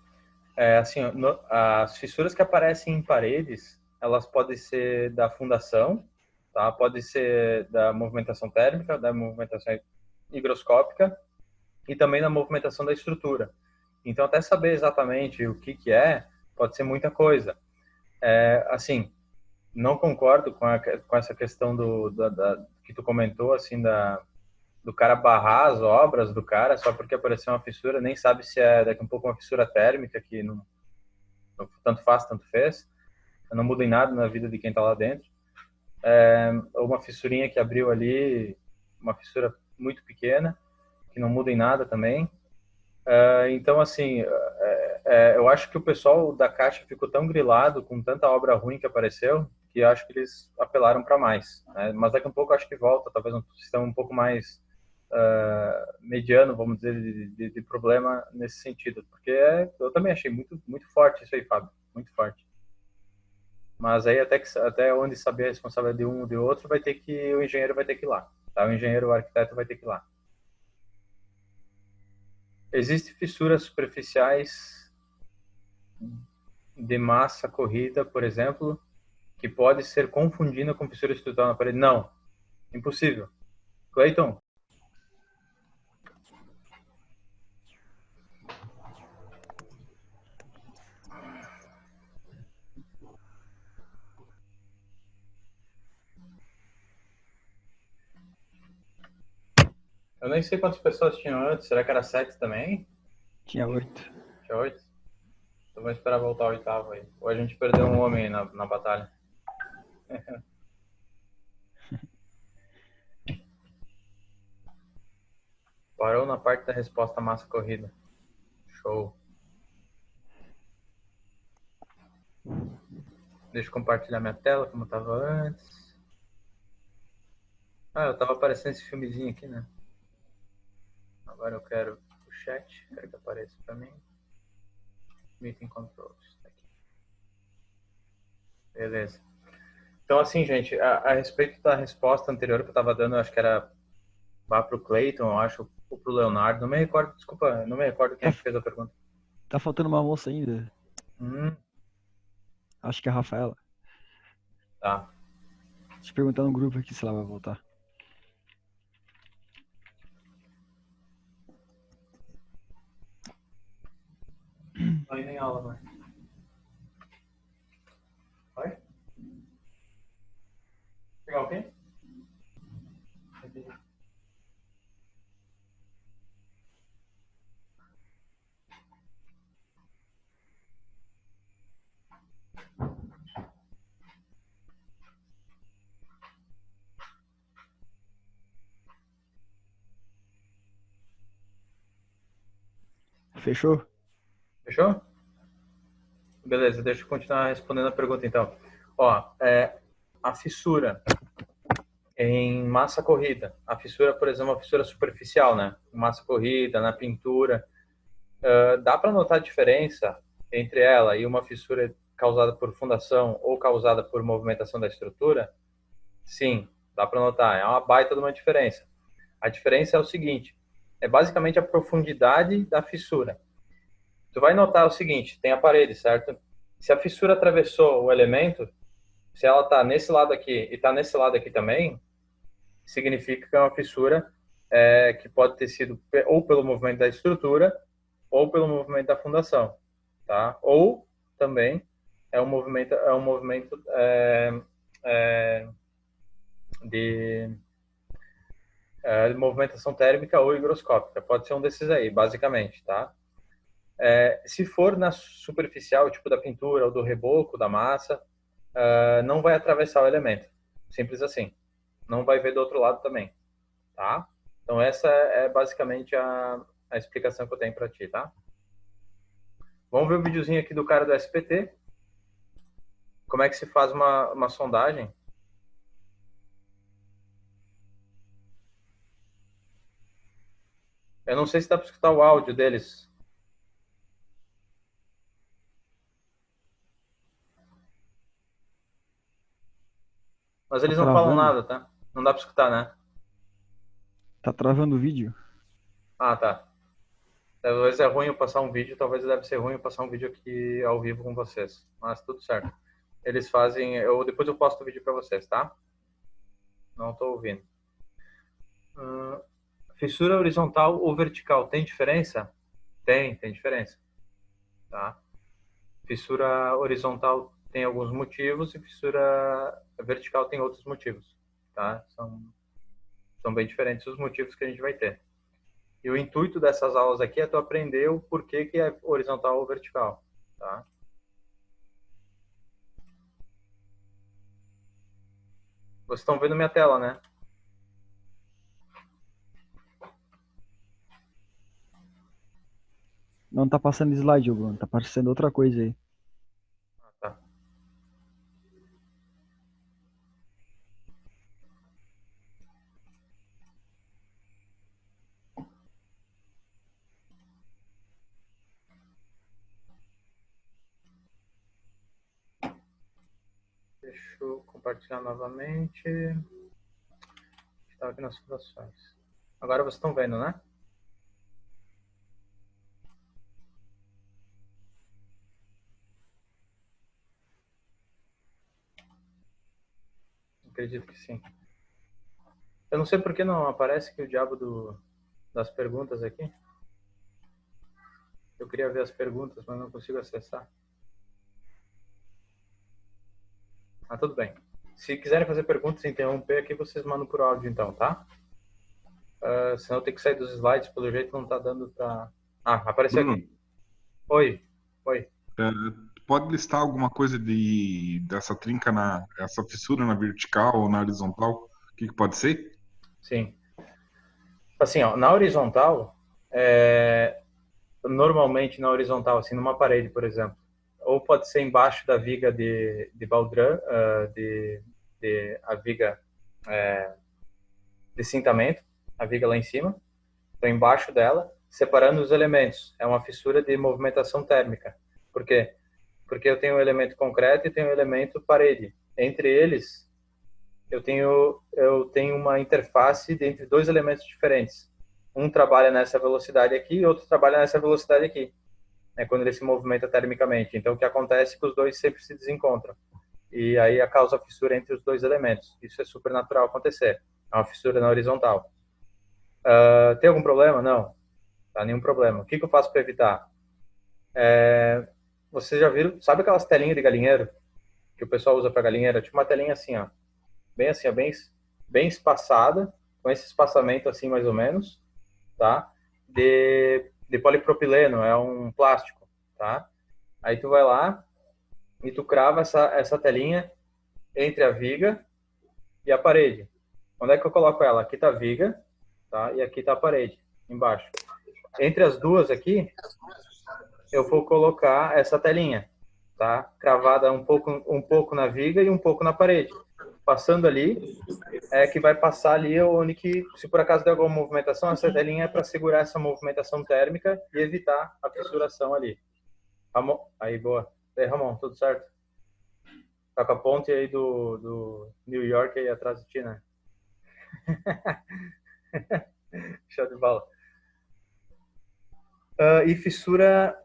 Assim, as fissuras que aparecem em paredes, elas podem ser da fundação, tá? Pode ser da movimentação térmica, da movimentação higroscópica e também da movimentação da estrutura. Então, até saber exatamente o que pode ser muita coisa. Assim, não concordo com essa questão que que tu comentou, assim, do cara barrar as obras do cara só porque apareceu uma fissura, nem sabe se é daqui a um pouco uma fissura térmica que não tanto faz, tanto fez, não muda em nada na vida de quem está lá dentro. Ou uma fissurinha que abriu ali, uma fissura muito pequena, que não muda em nada também. Então, assim, eu acho que o pessoal da Caixa ficou tão grilado com tanta obra ruim que apareceu, que eu acho que eles apelaram para mais, né? Mas daqui a um pouco eu acho que volta, talvez um sistema um pouco mais mediano, vamos dizer, de problema nesse sentido. Porque eu também achei muito, muito forte isso aí, Fábio, muito forte. Mas aí até onde saber a responsabilidade de um ou de outro, o engenheiro vai ter que ir lá, tá? O engenheiro, o arquiteto vai ter que ir lá. Existem fissuras superficiais de massa corrida, por exemplo, que pode ser confundida com fissura estrutural na parede? Não, impossível. Clayton? Eu nem sei quantas pessoas tinham antes. Será que era 7 também? Tinha 8. Tinha 8? Então vamos esperar voltar ao oitavo aí. Ou a gente perdeu um homem na batalha. Parou na parte da resposta massa corrida. Show. Deixa eu compartilhar minha tela como estava antes. Eu tava aparecendo esse filmezinho aqui, né? Agora eu quero o chat. Quero que apareça para mim. Meeting Controls. Tá aqui. Beleza. Então, assim, gente, a respeito da resposta anterior que eu estava dando, eu acho que era vá para o Clayton, eu acho, ou para o Leonardo. Não me recordo, desculpa, não me recordo quem fez a pergunta. Tá faltando uma moça ainda. Acho que é a Rafaela. Tá. Deixa eu perguntar no grupo aqui se ela vai voltar. Não ia nem aula, mãe. Vai? Pegar o quê? Fechou? Fechou? Beleza, deixa eu continuar respondendo a pergunta então. A fissura em massa corrida. A fissura, por exemplo, uma fissura superficial, né? Massa corrida, na pintura. Dá para notar a diferença entre ela e uma fissura causada por fundação ou causada por movimentação da estrutura? Sim, dá para notar. É uma baita de uma diferença. A diferença é o seguinte, é basicamente a profundidade da fissura. Tu vai notar o seguinte, tem a parede, certo? Se a fissura atravessou o elemento, se ela está nesse lado aqui e está nesse lado aqui também, significa que é uma fissura que pode ter sido ou pelo movimento da estrutura ou pelo movimento da fundação, tá? Ou também é um movimento de movimentação térmica ou higroscópica. Pode ser um desses aí, basicamente, tá? Se for na superficial, tipo da pintura ou do reboco da massa, não vai atravessar o elemento. Simples assim. Não vai ver do outro lado também, tá? Então essa é basicamente a explicação que eu tenho para ti, tá? Vamos ver o videozinho aqui do cara do SPT. Como é que se faz uma sondagem? Eu não sei se dá para escutar o áudio deles. Mas eles Tá não falam travando? nada, tá? Não dá para escutar, né? Tá travando o vídeo? Ah, tá. Talvez é ruim eu passar um vídeo, talvez deve ser ruim eu passar um vídeo aqui ao vivo com vocês. Mas tudo certo. Eles fazem... depois eu posto o vídeo para vocês, tá? Não estou ouvindo. Fissura horizontal ou vertical, tem diferença? Tem diferença. Tá? Fissura horizontal tem alguns motivos e fissura vertical tem outros motivos. Tá? São bem diferentes os motivos que a gente vai ter. E o intuito dessas aulas aqui é tu aprender o porquê que é horizontal ou vertical, tá? Vocês estão vendo minha tela, né? Não tá passando slide, ô Bruno. Tá aparecendo outra coisa aí. Ah, tá. Deixa eu compartilhar novamente. Estava aqui nas fundações. Agora vocês estão vendo, né? Acredito que sim. Eu não sei por que não aparece aqui o diabo das perguntas aqui. Eu queria ver as perguntas, mas não consigo acessar. Ah, tudo bem. Se quiserem fazer perguntas e interromper aqui, vocês mandam por áudio então, tá? Senão eu tenho que sair dos slides, pelo jeito não tá dando pra... Ah, apareceu Bruno, aqui. Oi. Oi. pode listar alguma coisa dessa trinca, essa fissura na vertical ou na horizontal? O que pode ser? Sim. Assim, ó, na horizontal, normalmente na horizontal, assim, numa parede, por exemplo, ou pode ser embaixo da viga de baldrã, a viga de cintamento, a viga lá em cima, então embaixo dela, separando os elementos. É uma fissura de movimentação térmica. Por quê? Porque eu tenho um elemento concreto e tenho um elemento parede. Entre eles, eu tenho uma interface entre dois elementos diferentes. Um trabalha nessa velocidade aqui e outro trabalha nessa velocidade aqui, né, quando ele se movimenta termicamente. Então, o que acontece é que os dois sempre se desencontram. E aí causa a fissura entre os dois elementos. Isso é super natural acontecer. É uma fissura na horizontal. Tem algum problema? Não. Tá, nenhum problema. O que eu faço para evitar? Vocês já viram, sabe aquelas telinhas de galinheiro que o pessoal usa para galinheiro? Tipo uma telinha assim, ó. Bem assim, ó, bem espaçada, com esse espaçamento assim mais ou menos, tá? De polipropileno, é um plástico, tá? Aí tu vai lá e tu crava essa telinha entre a viga e a parede. Onde é que eu coloco ela? Aqui tá a viga, tá? E aqui tá a parede, embaixo. Entre as duas aqui, eu vou colocar essa telinha, tá? Cravada um pouco na viga e um pouco na parede. Passando ali, que vai passar ali onde que, se por acaso der alguma movimentação, essa telinha é para segurar essa movimentação térmica e evitar a fissuração ali. Ramon, aí, boa. E aí, Ramon, tudo certo? Tá com a ponte aí do New York aí atrás de ti, né? Show de bola. E fissura,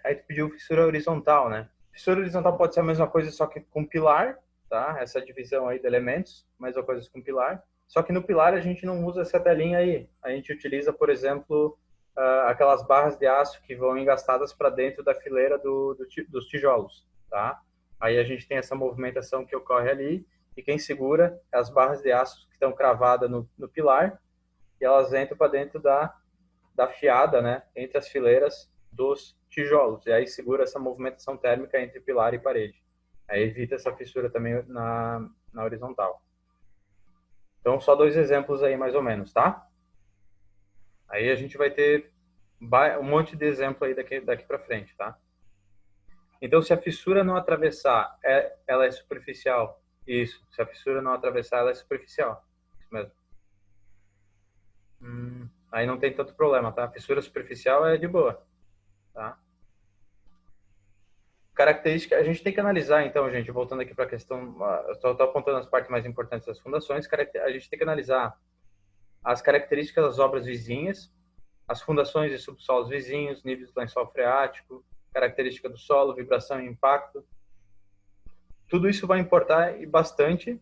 aí tu pediu fissura horizontal, né? Fissura horizontal pode ser a mesma coisa, só que com pilar, tá? Essa divisão aí de elementos, mesma coisa com pilar. Só que no pilar a gente não usa essa telinha aí. A gente utiliza, por exemplo, aquelas barras de aço que vão engastadas para dentro da fileira dos tijolos, tá? Aí a gente tem essa movimentação que ocorre ali e quem segura é as barras de aço que estão cravadas no pilar e elas entram para dentro da fiada, né, entre as fileiras dos tijolos. E aí segura essa movimentação térmica entre pilar e parede. Aí evita essa fissura também na horizontal. Então, só dois exemplos aí, mais ou menos, tá? Aí a gente vai ter um monte de exemplo aí daqui para frente, tá? Então, se a fissura não atravessar, ela é superficial. Isso. Se a fissura não atravessar, ela é superficial. Isso mesmo. Aí não tem tanto problema, tá? A fissura superficial é de boa, tá? Característica, a gente tem que analisar, então, gente, voltando aqui para a questão, estou apontando as partes mais importantes das fundações, a gente tem que analisar as características das obras vizinhas, as fundações e subsolos vizinhos, níveis do lençol freático, característica do solo, vibração e impacto. Tudo isso vai importar bastante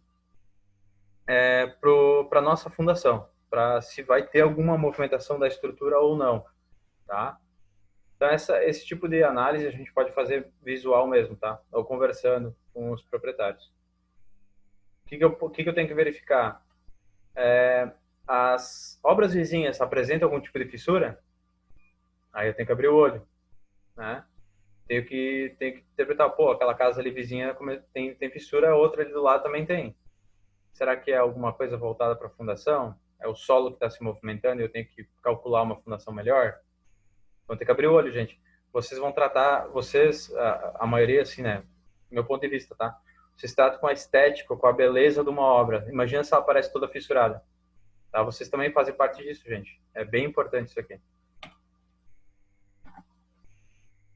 para a nossa fundação, para se vai ter alguma movimentação da estrutura ou não, tá? Então, esse tipo de análise a gente pode fazer visual mesmo, tá? Ou conversando com os proprietários. O que eu tenho que verificar? As obras vizinhas apresentam algum tipo de fissura? Aí eu tenho que abrir o olho, né? Tenho que interpretar, pô, aquela casa ali vizinha tem fissura, a outra ali do lado também tem. Será que é alguma coisa voltada para a fundação? É o solo que está se movimentando e eu tenho que calcular uma fundação melhor? Então tem que abrir o olho, gente. Vocês vão tratar, a maioria assim, né? Meu ponto de vista, tá? Vocês tratam com a estética, com a beleza de uma obra. Imagina se ela parece toda fissurada, tá? Vocês também fazem parte disso, gente. É bem importante isso aqui.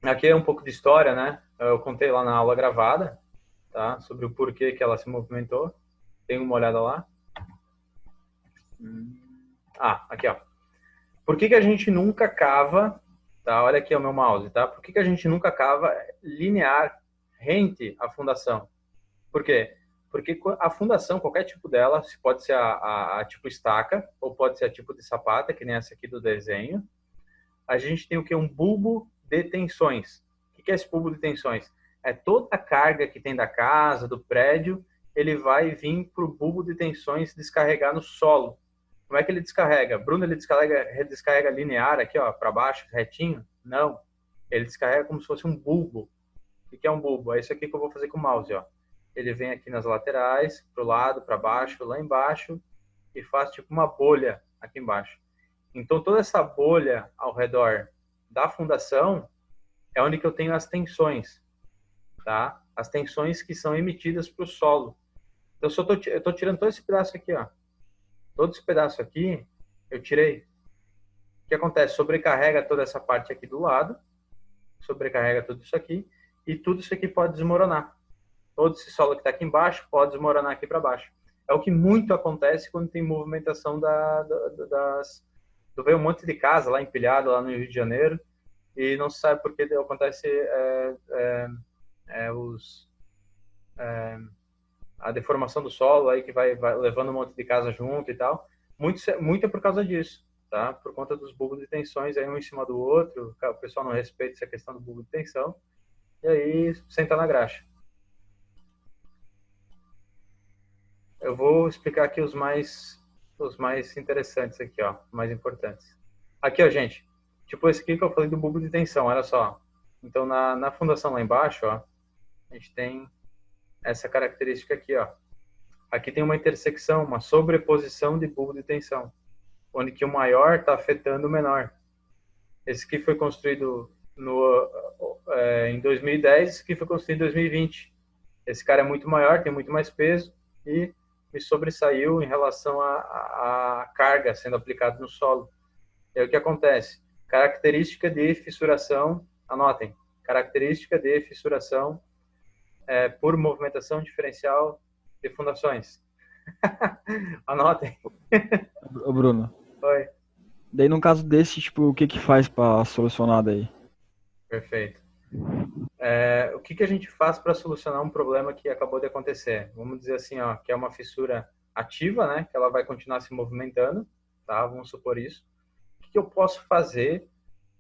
Aqui é um pouco de história, né? Eu contei lá na aula gravada, tá? Sobre o porquê que ela se movimentou. Tem uma olhada lá. Aqui, ó. Por que a gente nunca cava, tá? Olha aqui o meu mouse, tá? Por que a gente nunca cava linear, rente a fundação? Por quê? Porque a fundação, qualquer tipo dela, pode ser a tipo estaca, ou pode ser a tipo de sapata, que nem essa aqui do desenho. A gente tem o que? Um bulbo de tensões. O que é esse bulbo de tensões? É toda a carga que tem da casa, do prédio, ele vai vir para o bulbo de tensões descarregar no solo. Como é que ele descarrega? Bruno, ele descarrega linear aqui, ó, para baixo, retinho? Não. Ele descarrega como se fosse um bulbo. O que é um bulbo? É isso aqui que eu vou fazer com o mouse, ó. Ele vem aqui nas laterais, para o lado, para baixo, lá embaixo, e faz tipo uma bolha aqui embaixo. Então, toda essa bolha ao redor da fundação é onde que eu tenho as tensões, tá? As tensões que são emitidas para o solo. Então, eu estou tirando todo esse pedaço aqui, ó. Todo esse pedaço aqui, eu tirei. O que acontece? Sobrecarrega toda essa parte aqui do lado, sobrecarrega tudo isso aqui, e tudo isso aqui pode desmoronar. Todo esse solo que está aqui embaixo pode desmoronar aqui para baixo. É o que muito acontece quando tem movimentação veio um monte de casa lá empilhada lá no Rio de Janeiro e não se sabe por que acontece a deformação do solo aí que vai levando um monte de casa junto e tal. Muito é por causa disso, tá? Por conta dos bulbos de tensões aí um em cima do outro, o pessoal não respeita essa questão do bulbo de tensão e aí senta na graxa. Eu vou explicar aqui os mais interessantes aqui, ó, mais importantes. Aqui, ó, gente, tipo esse aqui que eu falei do bulbo de tensão, olha só. Então, na fundação lá embaixo, ó, a gente tem essa característica aqui, ó. Aqui tem uma intersecção, uma sobreposição de bulbo de tensão, onde que o maior está afetando o menor. Esse aqui foi construído em 2010, esse aqui foi construído em 2020. Esse cara é muito maior, tem muito mais peso e me sobressaiu em relação à carga sendo aplicada no solo. E aí o que acontece? Característica de fissuração, anotem, característica de fissuração por movimentação diferencial de fundações. Anotem. Ô, Bruno. Oi. Daí, num caso desse, tipo, o que que faz pra solucionar daí? Perfeito. O que a gente faz para solucionar um problema que acabou de acontecer? Vamos dizer assim, ó, que é uma fissura ativa, né? Que ela vai continuar se movimentando, tá? Vamos supor isso. O que eu posso fazer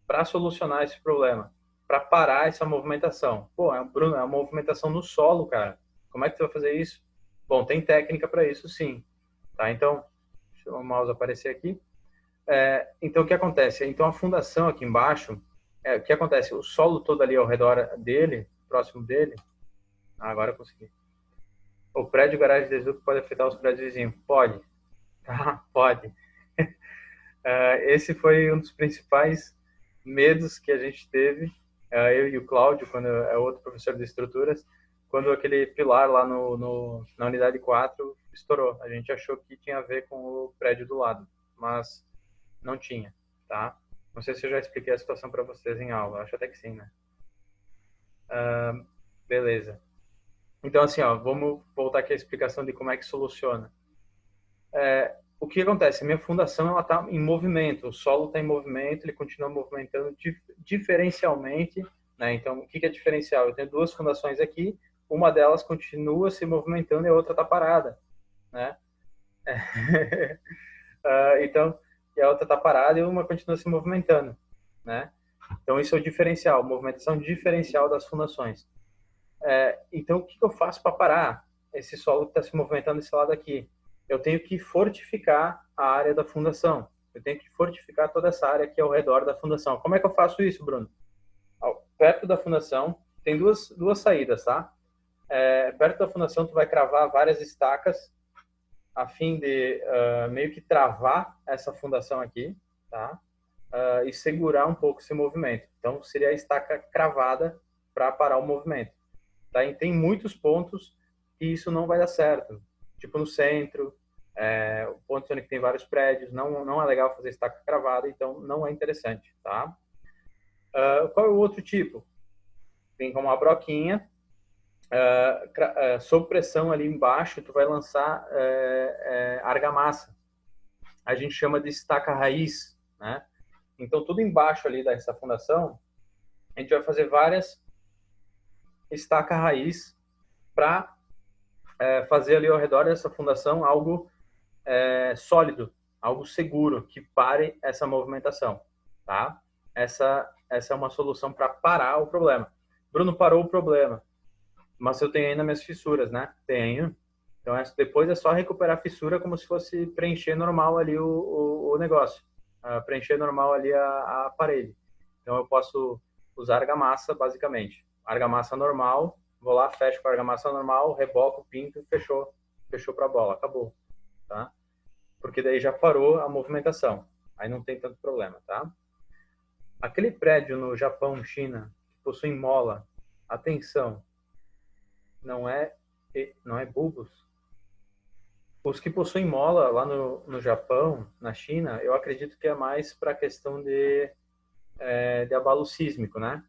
para solucionar esse problema? Para parar essa movimentação? Pô, Bruno, é uma movimentação no solo, cara. Como é que você vai fazer isso? Bom, tem técnica para isso, sim. Tá? Então, deixa o mouse aparecer aqui. Então, o que acontece? Então, a fundação aqui embaixo, o que acontece? O solo todo ali ao redor dele, próximo dele. Agora eu consegui. O prédio garagem de Exuc pode afetar os prédios vizinhos? Pode. Tá? Pode. Esse foi um dos principais medos que a gente teve, eu e o Cláudio, quando é outro professor de estruturas, quando aquele pilar lá na unidade 4 estourou. A gente achou que tinha a ver com o prédio do lado, mas não tinha, tá? Não sei se eu já expliquei a situação para vocês em aula, acho até que sim, né? Beleza. Então, assim, ó, vamos voltar aqui à explicação de como é que soluciona. O que acontece? A minha fundação ela está em movimento, o solo está em movimento, ele continua movimentando diferencialmente, né? Então, o que é diferencial? Eu tenho duas fundações aqui, uma delas continua se movimentando e a outra está parada, né? Então, e a outra está parada e uma continua se movimentando, né? Então, isso é o diferencial, movimentação diferencial das fundações. Então, o que eu faço para parar esse solo que está se movimentando desse lado aqui? eu tenho que fortificar a área da fundação. Eu tenho que fortificar toda essa área aqui ao redor da fundação. Como é que eu faço isso, Bruno? Perto da fundação, tem duas saídas, tá? Perto da fundação, tu vai cravar várias estacas a fim de meio que travar essa fundação aqui, tá? E segurar um pouco esse movimento. Então, seria a estaca cravada para parar o movimento. Tá? E tem muitos pontos que isso não vai dar certo. Tipo no centro, pontos onde tem vários prédios, não é legal fazer estaca cravada, então não é interessante, tá? Qual é o outro tipo? Tem como uma broquinha, sob pressão ali embaixo, tu vai lançar argamassa. A gente chama de estaca raiz, né? Então, tudo embaixo ali dessa fundação, a gente vai fazer várias estacas raiz para fazer ali ao redor dessa fundação algo sólido, algo seguro, que pare essa movimentação, tá? Essa é uma solução para parar o problema. Bruno, parou o problema, mas eu tenho ainda minhas fissuras, né? Tenho. Então, depois é só recuperar a fissura como se fosse preencher normal ali o negócio. Preencher normal ali a parede. Então, eu posso usar argamassa, basicamente. Argamassa normal, vou lá, fecho com a argamassa normal, reboco, pinto, fechou. Fechou para a bola, acabou. Tá? Porque daí já parou a movimentação. Aí não tem tanto problema, tá? Aquele prédio no Japão, China, que possui mola, atenção, não é bulbos. Os que possuem mola lá no Japão, na China, eu acredito que é mais para a questão de abalo sísmico, né?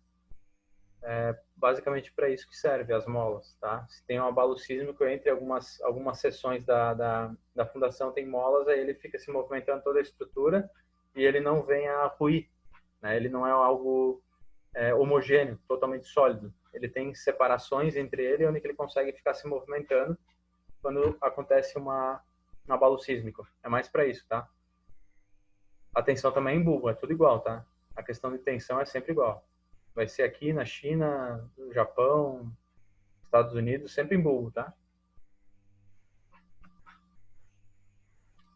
Basicamente para isso que serve as molas, tá? Se tem um abalo sísmico entre algumas seções da fundação tem molas, aí ele fica se movimentando toda a estrutura e ele não vem a ruir, né? Ele não é algo homogêneo, totalmente sólido. Ele tem separações entre ele, onde ele consegue ficar se movimentando quando acontece um abalo sísmico. É mais para isso, tá? A tensão também em bulbo, é tudo igual, tá? A questão de tensão é sempre igual. Vai ser aqui na China, no Japão, Estados Unidos, sempre em bulbo, tá?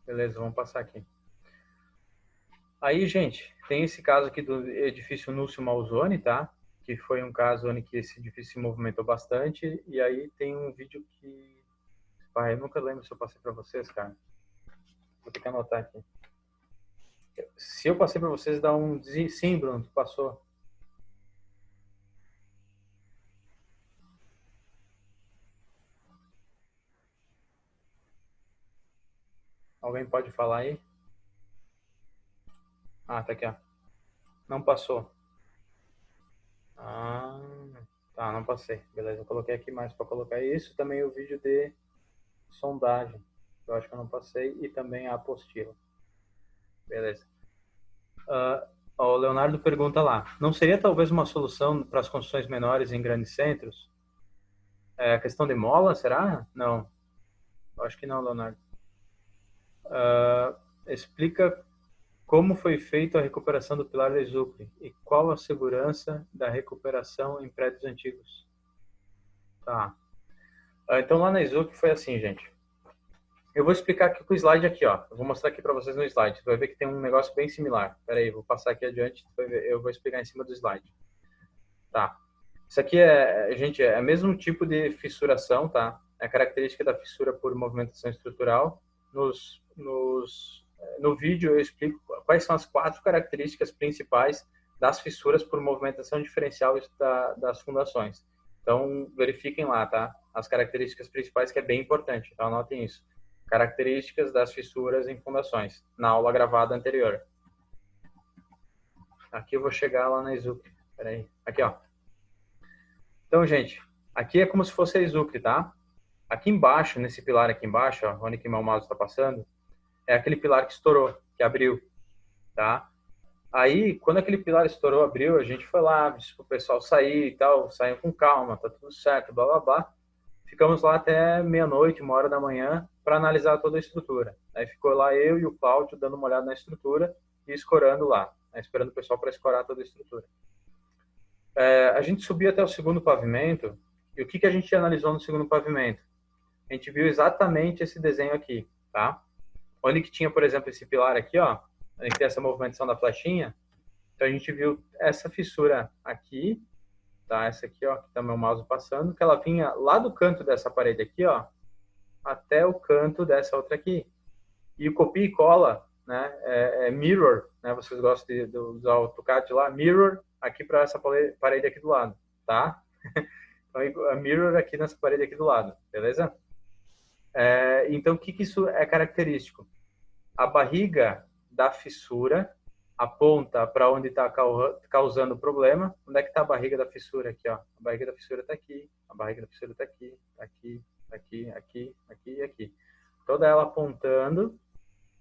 Beleza, vamos passar aqui. Aí, gente, tem esse caso aqui do edifício Núcio Malzone, tá? Que foi um caso onde que esse edifício se movimentou bastante. E aí tem um vídeo que... eu nunca lembro se eu passei para vocês, cara. Vou ter que anotar aqui. Se eu passei para vocês, dá um... Sim, Bruno, tu passou. Alguém pode falar aí? Ah, tá aqui, ó. Não passou. Ah, tá, não passei. Beleza, eu coloquei aqui mais para colocar isso. Também o vídeo de sondagem. Eu acho que eu não passei. E também a apostila. Beleza. O Leonardo pergunta lá. Não seria talvez uma solução para as construções menores em grandes centros? A questão de mola, será? Não. Eu acho que não, Leonardo. Explica como foi feita a recuperação do pilar da Exucre e qual a segurança da recuperação em prédios antigos. Tá. Então lá na Exucre foi assim, gente. Eu vou explicar aqui com o slide aqui, ó. Eu vou mostrar aqui para vocês no slide. Você vai ver que tem um negócio bem similar. Espera aí, vou passar aqui adiante. Eu vou explicar em cima do slide. Tá. Isso aqui gente, é o mesmo tipo de fissuração, tá? É a característica da fissura por movimentação estrutural. No vídeo eu explico quais são as 4 características principais das fissuras por movimentação diferencial das fundações. Então, verifiquem lá, tá? As características principais, que é bem importante. Então, anotem isso. Características das fissuras em fundações, na aula gravada anterior. Aqui eu vou chegar lá na Exucre. Espera aí. Aqui, ó. Então, gente, aqui é como se fosse a Exucre, tá? Aqui embaixo, nesse pilar aqui embaixo, ó, onde que meu mouse está passando, é aquele pilar que estourou, que abriu, tá? Aí, quando aquele pilar estourou, abriu, a gente foi lá, disse pro pessoal sair e tal, saiam com calma, tá tudo certo, blá, blá, blá. Ficamos lá até meia-noite, 1h da manhã, para analisar toda a estrutura. Aí ficou lá eu e o Cláudio dando uma olhada na estrutura e escorando lá, né, esperando o pessoal para escorar toda a estrutura. A gente subiu até o segundo pavimento, e o que a gente analisou no segundo pavimento? A gente viu exatamente esse desenho aqui. tá? Onde que tinha, por exemplo, esse pilar aqui, ó, onde que tem essa movimentação da flechinha, então a gente viu essa fissura aqui, tá? Essa aqui, ó, que tá meu mouse passando, que ela vinha lá do canto dessa parede aqui, ó, até o canto dessa outra aqui. E o copia e cola, né, é mirror, né, vocês gostam de usar o AutoCAD lá, mirror aqui para essa parede aqui do lado, tá? Então, a mirror aqui nessa parede aqui do lado, beleza? Então, o que isso é característico? A barriga da fissura aponta para onde está causando o problema. Onde é que está a barriga da fissura aqui, ó? A barriga da fissura está aqui, a barriga da fissura está aqui, aqui, aqui, aqui, aqui e aqui. Toda ela apontando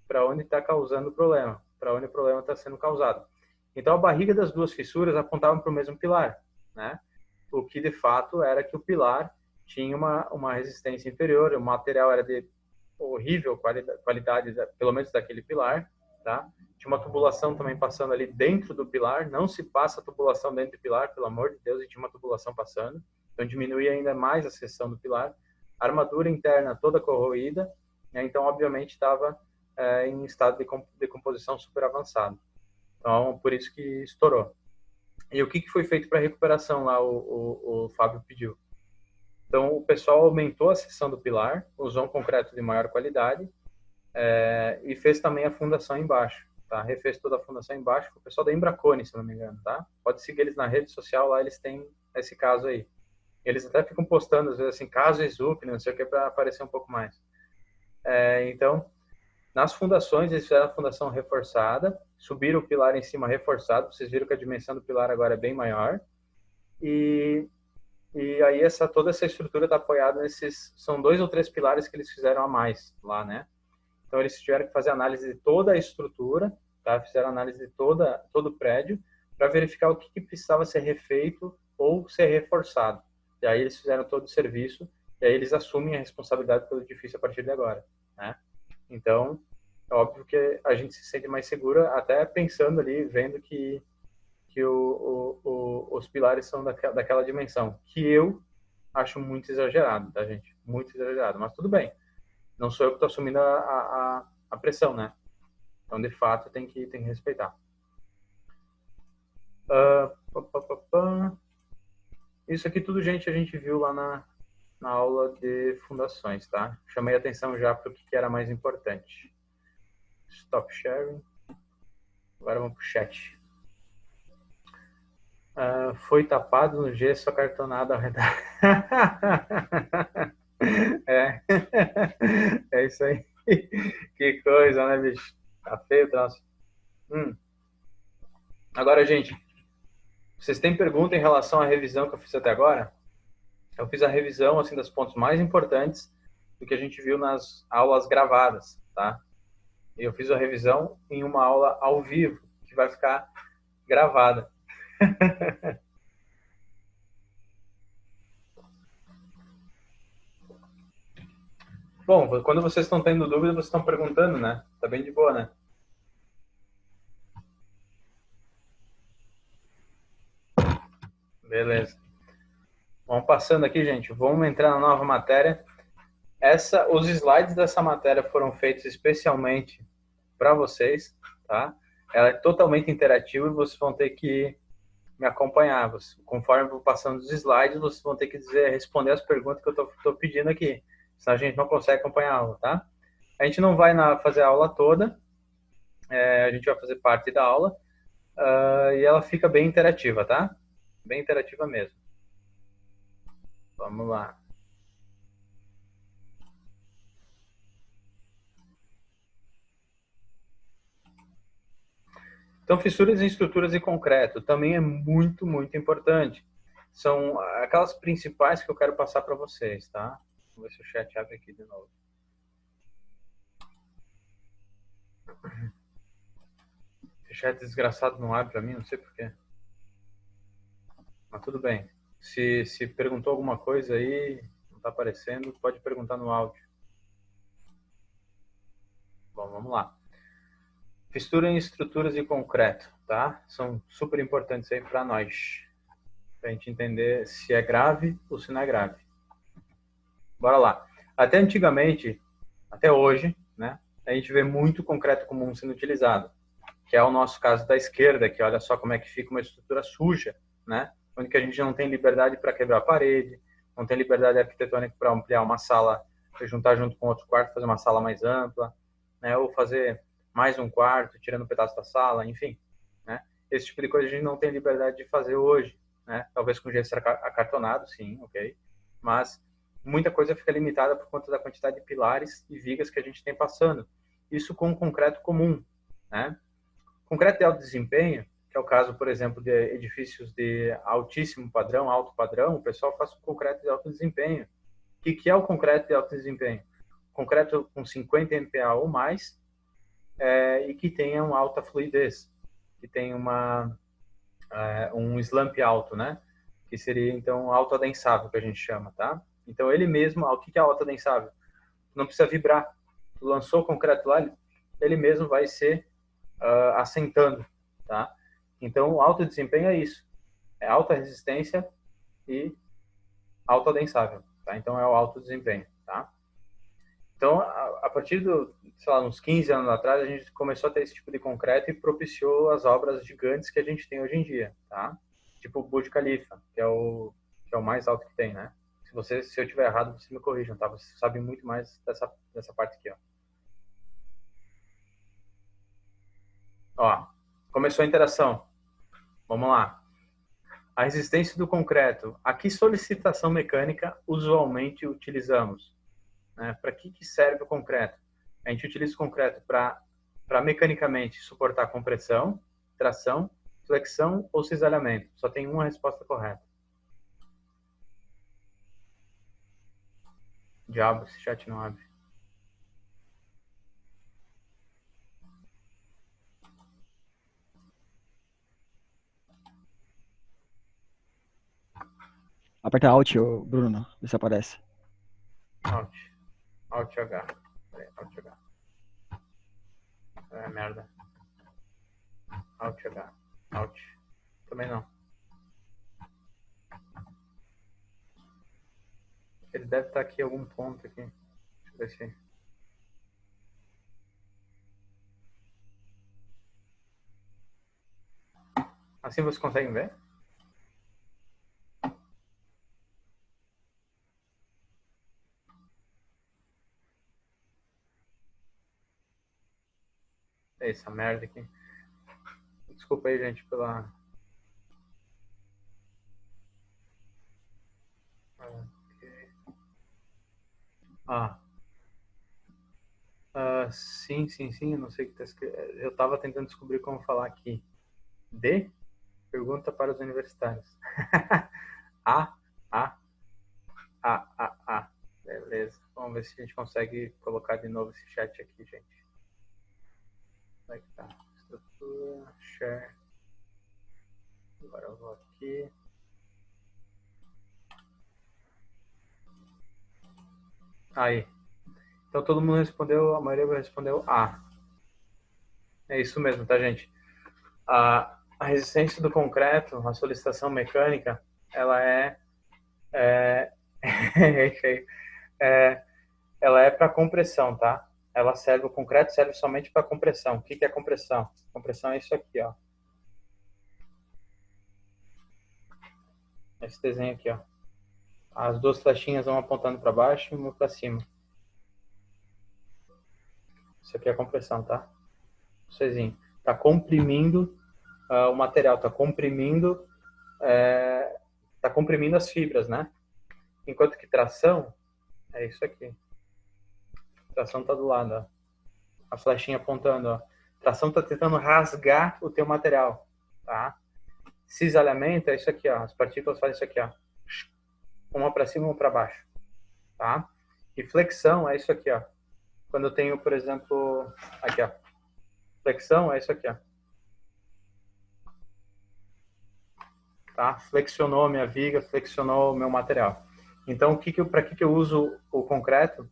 para onde está causando o problema, para onde o problema está sendo causado. Então, a barriga das duas fissuras apontavam para o mesmo pilar, né? O que, de fato, era que o pilar tinha uma resistência inferior, o material era de horrível qualidade, pelo menos daquele pilar, tá? Tinha uma tubulação também passando ali dentro do pilar, não se passa tubulação dentro do pilar, pelo amor de Deus, e tinha uma tubulação passando, então diminuía ainda mais a seção do pilar. A armadura interna toda corroída, né? Então, obviamente, estava em estado de decomposição super avançado. Então, por isso que estourou. E o que foi feito para recuperação lá, o Fábio pediu? Então, o pessoal aumentou a seção do pilar, usou um concreto de maior qualidade e fez também a fundação embaixo, tá? Refez toda a fundação embaixo, o pessoal da Embracone, se não me engano, tá? Pode seguir eles na rede social, lá eles têm esse caso aí. Eles até ficam postando, às vezes, assim, caso Exup, não sei o que, para aparecer um pouco mais. Então, nas fundações, eles fizeram a fundação reforçada, subiram o pilar em cima reforçado, vocês viram que a dimensão do pilar agora é bem maior, e aí toda essa estrutura está apoiada são 2 ou 3 pilares que eles fizeram a mais lá, né? Então, eles tiveram que fazer análise de toda a estrutura, tá? Fizeram análise de todo o prédio, para verificar o que precisava ser refeito ou ser reforçado. E aí eles fizeram todo o serviço, e aí eles assumem a responsabilidade pelo edifício a partir de agora, né? Então, é óbvio que a gente se sente mais seguro, até pensando ali, vendo que os pilares são daquela dimensão, que eu acho muito exagerado, tá, gente? Muito exagerado, mas tudo bem. Não sou eu que estou assumindo a pressão, né? Então, de fato, tem que respeitar. Isso aqui tudo, gente, a gente viu lá na aula de fundações, tá? Chamei a atenção já para o que era mais importante. Stop sharing. Agora vamos para o chat. Foi tapado no gesso acartonado ao redor. É isso aí. Que coisa, né, bicho? Tá feio o troço. Agora, gente, vocês têm pergunta em relação à revisão que eu fiz até agora? Eu fiz a revisão, assim, dos pontos mais importantes do que a gente viu nas aulas gravadas, tá? E eu fiz a revisão em uma aula ao vivo, que vai ficar gravada. Bom, quando vocês estão tendo dúvida, vocês estão perguntando, né? Tá bem de boa, né? Beleza. Vamos passando aqui, gente. Vamos entrar na nova matéria. Os slides dessa matéria foram feitos especialmente para vocês, tá? Ela é totalmente interativa e vocês vão ter que me acompanhar. Conforme eu vou passando os slides, vocês vão ter que responder as perguntas que eu estou pedindo aqui. Senão a gente não consegue acompanhar a aula, tá? A gente não vai fazer a aula toda, a gente vai fazer parte da aula e ela fica bem interativa, tá? Bem interativa mesmo. Vamos lá. Então, fissuras em estruturas de concreto também é muito, muito importante. São aquelas principais que eu quero passar para vocês, tá? Vamos ver se o chat abre aqui de novo. Esse chat desgraçado não abre para mim, não sei porquê. Mas tudo bem. Se perguntou alguma coisa aí, não está aparecendo, pode perguntar no áudio. Bom, vamos lá. Fissura em estruturas de concreto, tá? São super importantes aí para nós. Para a gente entender se é grave ou se não é grave. Bora lá. Até antigamente, até hoje, né? A gente vê muito concreto comum sendo utilizado, que é o nosso caso da esquerda, que olha só como é que fica uma estrutura suja, né? Onde que a gente não tem liberdade para quebrar a parede, não tem liberdade arquitetônica para ampliar uma sala, juntar junto com outro quarto, fazer uma sala mais ampla, né? Ou fazer mais um quarto, tirando um pedaço da sala, enfim, né? Esse tipo de coisa a gente não tem liberdade de fazer hoje, né? Talvez com gesso acartonado, sim, ok, mas muita coisa fica limitada por conta da quantidade de pilares e vigas que a gente tem passando. Isso com concreto comum, né? Concreto de alto desempenho, que é o caso, por exemplo, de edifícios de altíssimo padrão, alto padrão, o pessoal faz com concreto de alto desempenho. O que é o concreto de alto desempenho? Concreto com 50 MPa ou mais, e que tenha uma alta fluidez, que tenha um slump alto, né? Que seria, então, autoadensável, que a gente chama, tá? Então, ele mesmo, o que é autoadensável? Não precisa vibrar. Tu lançou o concreto lá, ele mesmo vai ser assentando, tá? Então, o alto desempenho é isso. É alta resistência e autoadensável, tá? Então, é o alto desempenho, tá? Então, a partir sei lá, uns 15 anos atrás, a gente começou a ter esse tipo de concreto e propiciou as obras gigantes que a gente tem hoje em dia, tá? Tipo o Burj Khalifa, que é o mais alto que tem, né? Se eu tiver errado, você me corrijam, tá? Você sabe muito mais dessa parte aqui, ó. Ó, começou a interação. Vamos lá. A resistência do concreto. A que solicitação mecânica usualmente utilizamos? Para que serve o concreto? A gente utiliza o concreto para mecanicamente suportar compressão, tração, flexão ou cisalhamento. Só tem uma resposta correta. Diabo, esse chat não abre. Aperta Alt, ô, Bruno, vê se aparece. Alt. Alt H. Peraí, Alt H. Merda. Alt H. Alt. Também não. Ele deve estar aqui em algum ponto aqui. Deixa eu ver se... Assim vocês conseguem ver? É essa merda aqui. Desculpa aí, gente, pela... sim, eu não sei o que está escrito. Eu estava tentando descobrir como falar aqui. D? Pergunta para os universitários. A. Beleza. Vamos ver se a gente consegue colocar de novo esse chat aqui, gente. Como é que tá? Estrutura, share. Agora eu vou aqui. Aí. Então todo mundo respondeu, a maioria respondeu A. É isso mesmo, tá, gente? A resistência do concreto, a solicitação mecânica, ela ela é para compressão, tá? O concreto serve somente para compressão. O que é compressão? Compressão é isso aqui, ó. Esse desenho aqui, ó. As duas flechinhas, uma apontando para baixo e uma para cima. Isso aqui é compressão, tá? Vocês tá comprimindo o material, tá comprimindo as fibras, né? Enquanto que tração é isso aqui. Tração tá do lado, ó. A flechinha apontando, ó. Tração tá tentando rasgar o teu material, tá? Cisalhamento é isso aqui, ó. As partículas fazem isso aqui, ó. Uma para cima, uma para baixo, tá? E flexão é isso aqui, ó. Quando eu tenho, por exemplo, aqui, ó. Flexão é isso aqui, ó. Tá? Flexionou a minha viga, flexionou o meu material. Então, para que eu uso o concreto?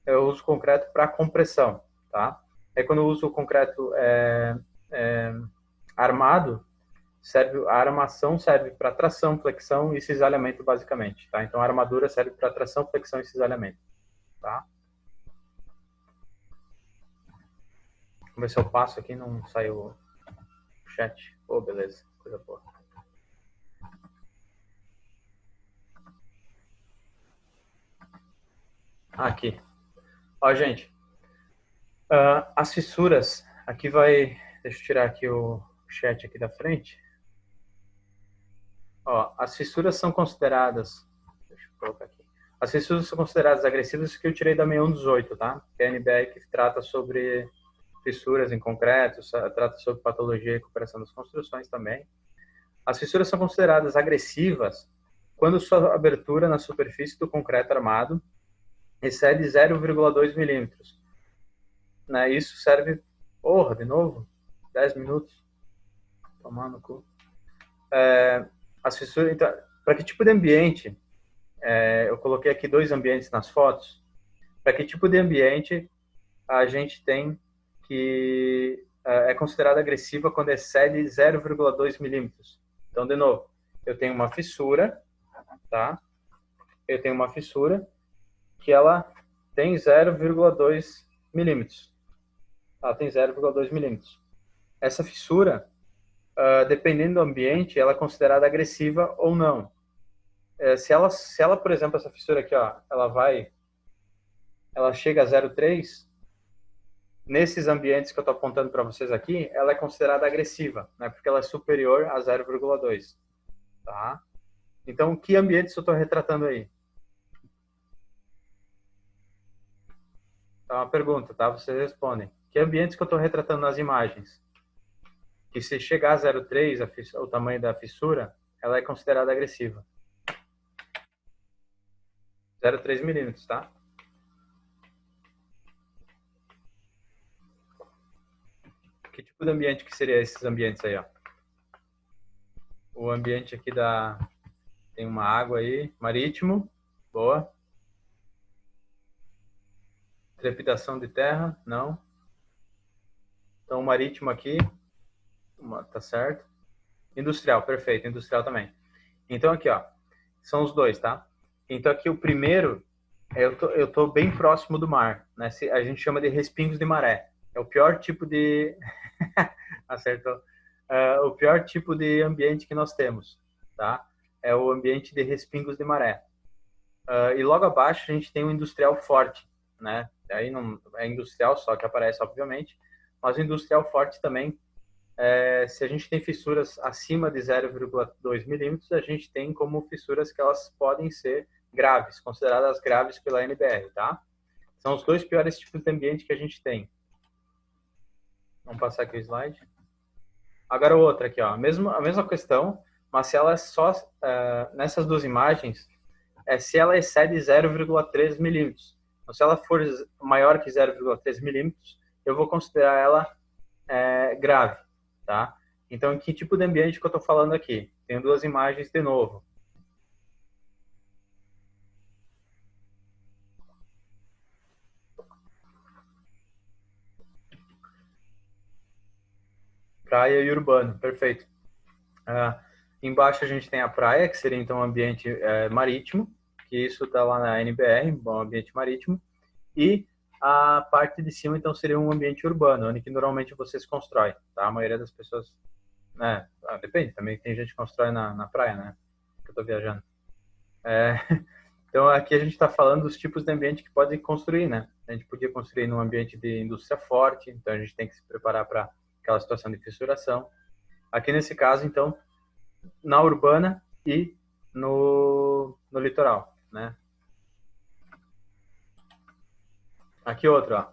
Eu uso o concreto para compressão, tá? Aí quando eu uso o concreto armado, a armação serve para tração, flexão e cisalhamento, basicamente, tá? Então, a armadura serve para tração, flexão e cisalhamento, tá? ver se eu passo aqui, não saiu o chat. Oh, beleza, coisa boa. Aqui. Ó, gente, as fissuras, aqui vai, deixa eu tirar aqui o chat aqui da frente. Ó, as fissuras são consideradas, deixa eu colocar aqui. As fissuras são consideradas agressivas que eu tirei da 6118, tá? Que é a NBR que trata sobre fissuras em concreto, trata sobre patologia e recuperação das construções também. As fissuras são consideradas agressivas quando sua abertura na superfície do concreto armado excede 0,2 milímetros. Né? Isso serve... Porra, de novo? 10 minutos? Tomando no cu. As fissuras... Então, para que tipo de ambiente... eu coloquei aqui 2 ambientes nas fotos. Para que tipo de ambiente a gente tem que é considerada agressiva quando excede 0,2 milímetros. Então, de novo, eu tenho uma fissura, tá? Eu tenho uma fissura que ela tem 0,2 milímetros. Ela tem 0,2 milímetros. Essa fissura, dependendo do ambiente, ela é considerada agressiva ou não. Se ela, por exemplo, essa fissura aqui, ó, ela chega a 0,3, nesses ambientes que eu estou apontando para vocês aqui, ela é considerada agressiva, né? Porque ela é superior a 0,2. Tá? Então, que ambientes eu estou retratando aí? É uma pergunta, tá? Vocês respondem. Que ambientes que eu estou retratando nas imagens? Que se chegar a 0,3, o tamanho da fissura, ela é considerada agressiva. 0,3 milímetros, tá? Que tipo de ambiente que seria esses ambientes aí, ó? O ambiente aqui tem uma água aí, marítimo, boa. Trepidação de terra, não. Então, marítimo aqui, tá certo. Industrial, perfeito, industrial também. Então, aqui, ó, são os dois, tá? Então, aqui o primeiro, eu tô bem próximo do mar, né? A gente chama de respingos de maré. É o pior tipo de... Acertou. O pior tipo de ambiente que nós temos, tá? É o ambiente de respingos de maré. E logo abaixo a gente tem o industrial forte, né? Aí não é industrial só que aparece, obviamente, mas o industrial forte também, se a gente tem fissuras acima de 0,2 milímetros, a gente tem como fissuras que elas podem ser graves, consideradas graves pela NBR, tá? São os dois piores tipos de ambiente que a gente tem. Vamos passar aqui o slide. Agora o outro aqui, ó, a mesma questão, mas se ela é só, nessas duas imagens, se ela excede 0,3 milímetros. Então, se ela for maior que 0,3 milímetros, eu vou considerar ela grave, tá? Então, em que tipo de ambiente que eu estou falando aqui? Tenho duas imagens de novo. Praia e urbano, perfeito. Embaixo a gente tem a praia, que seria então um ambiente marítimo, que isso está lá na NBR, bom ambiente marítimo, e a parte de cima então seria um ambiente urbano, onde que normalmente vocês constroem, tá? A maioria das pessoas, né? Depende, também tem gente que constrói na praia, né? Que eu tô viajando. Então aqui a gente está falando dos tipos de ambiente que pode construir, né? A gente podia construir num ambiente de indústria forte, então a gente tem que se preparar para aquela situação de fissuração. Aqui nesse caso, então, na urbana e no litoral, né? Aqui outro, ó.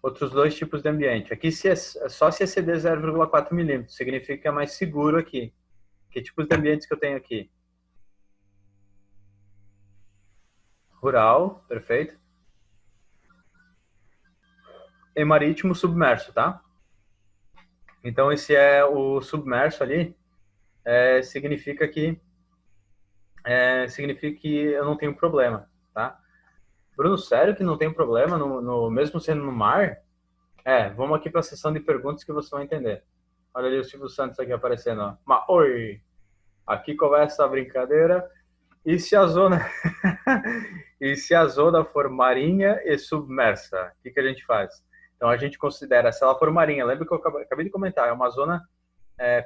Outros dois tipos de ambiente. Aqui só se exceder 0,4 milímetros, significa que é mais seguro aqui. Que tipos de ambientes que eu tenho aqui? Rural, perfeito. E marítimo submerso, tá? Então esse é o submerso ali, significa que eu não tenho problema, tá? Bruno, sério que não tem problema mesmo sendo no mar? Vamos aqui para a sessão de perguntas que você vai entender. Olha ali o Silvio Santos aqui aparecendo, ó. Mas, oi, aqui começa a brincadeira. E se a zona e se a zona for marinha e submersa, o que a gente faz? Então a gente considera, se ela for marinha, lembra que eu acabei de comentar, é uma zona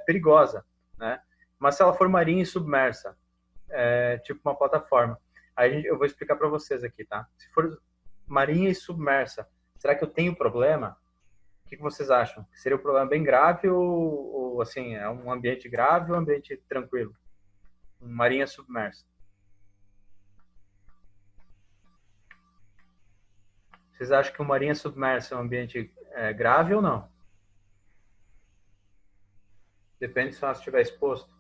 perigosa, né? Mas se ela for marinha e submersa, tipo uma plataforma, aí eu vou explicar para vocês aqui, tá? Se for marinha e submersa, será que eu tenho problema? O que vocês acham? Seria um problema bem grave ou assim, é um ambiente grave ou um ambiente tranquilo? Marinha submersa. Vocês acham que uma marinha submersa é um ambiente grave ou não? Depende se ela estiver exposto.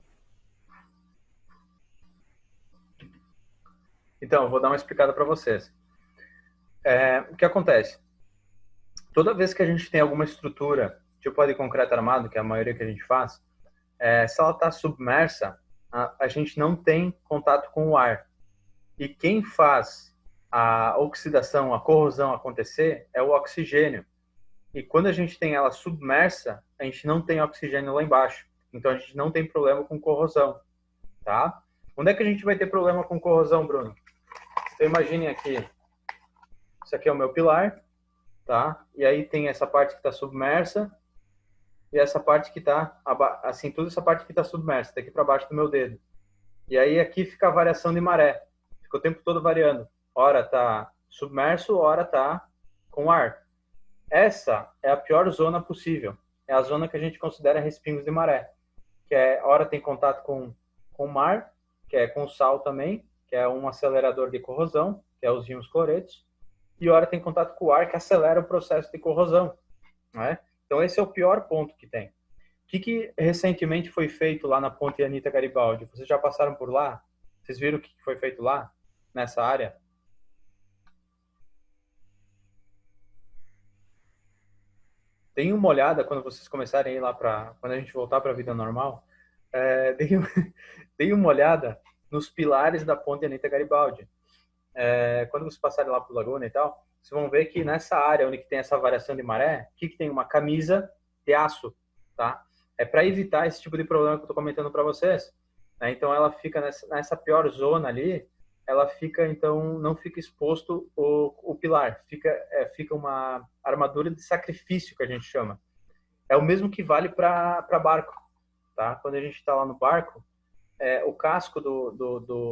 Então, eu vou dar uma explicada para vocês. O que acontece? Toda vez que a gente tem alguma estrutura, tipo a de concreto armado, que é a maioria que a gente faz, se ela está submersa, a gente não tem contato com o ar. E quem faz a oxidação, a corrosão acontecer é o oxigênio. E quando a gente tem ela submersa, a gente não tem oxigênio lá embaixo. Então a gente não tem problema com corrosão, tá? Onde é que a gente vai ter problema com corrosão, Bruno? Então imaginem aqui, isso aqui é o meu pilar, tá? E aí tem essa parte que está submersa e essa parte que está, assim, toda essa parte que está submersa, daqui para baixo do meu dedo. E aí aqui fica a variação de maré, fica o tempo todo variando. Hora está submerso, hora está com ar. Essa é a pior zona possível. É a zona que a gente considera respingos de maré, que é hora tem contato com o mar, que é com sal também, que é um acelerador de corrosão, que é os íons cloretos, e hora tem contato com o ar, que acelera o processo de corrosão, né? Então esse é o pior ponto que tem. O que recentemente foi feito lá na Ponte Anita Garibaldi? Vocês já passaram por lá? Vocês viram o que foi feito lá, nessa área? Deem uma olhada quando vocês começarem a ir lá quando a gente voltar para a vida normal. Deem uma olhada nos pilares da Ponte Anita Garibaldi. Quando vocês passarem lá para o Laguna e tal, vocês vão ver que nessa área onde tem essa variação de maré, que tem uma camisa de aço, tá? É para evitar esse tipo de problema que eu estou comentando para vocês. Né? Então ela fica nessa pior zona ali, ela fica, então, não fica exposto o pilar, fica uma armadura de sacrifício, que a gente chama. É o mesmo que vale para barco, tá? Quando a gente está lá no barco, o casco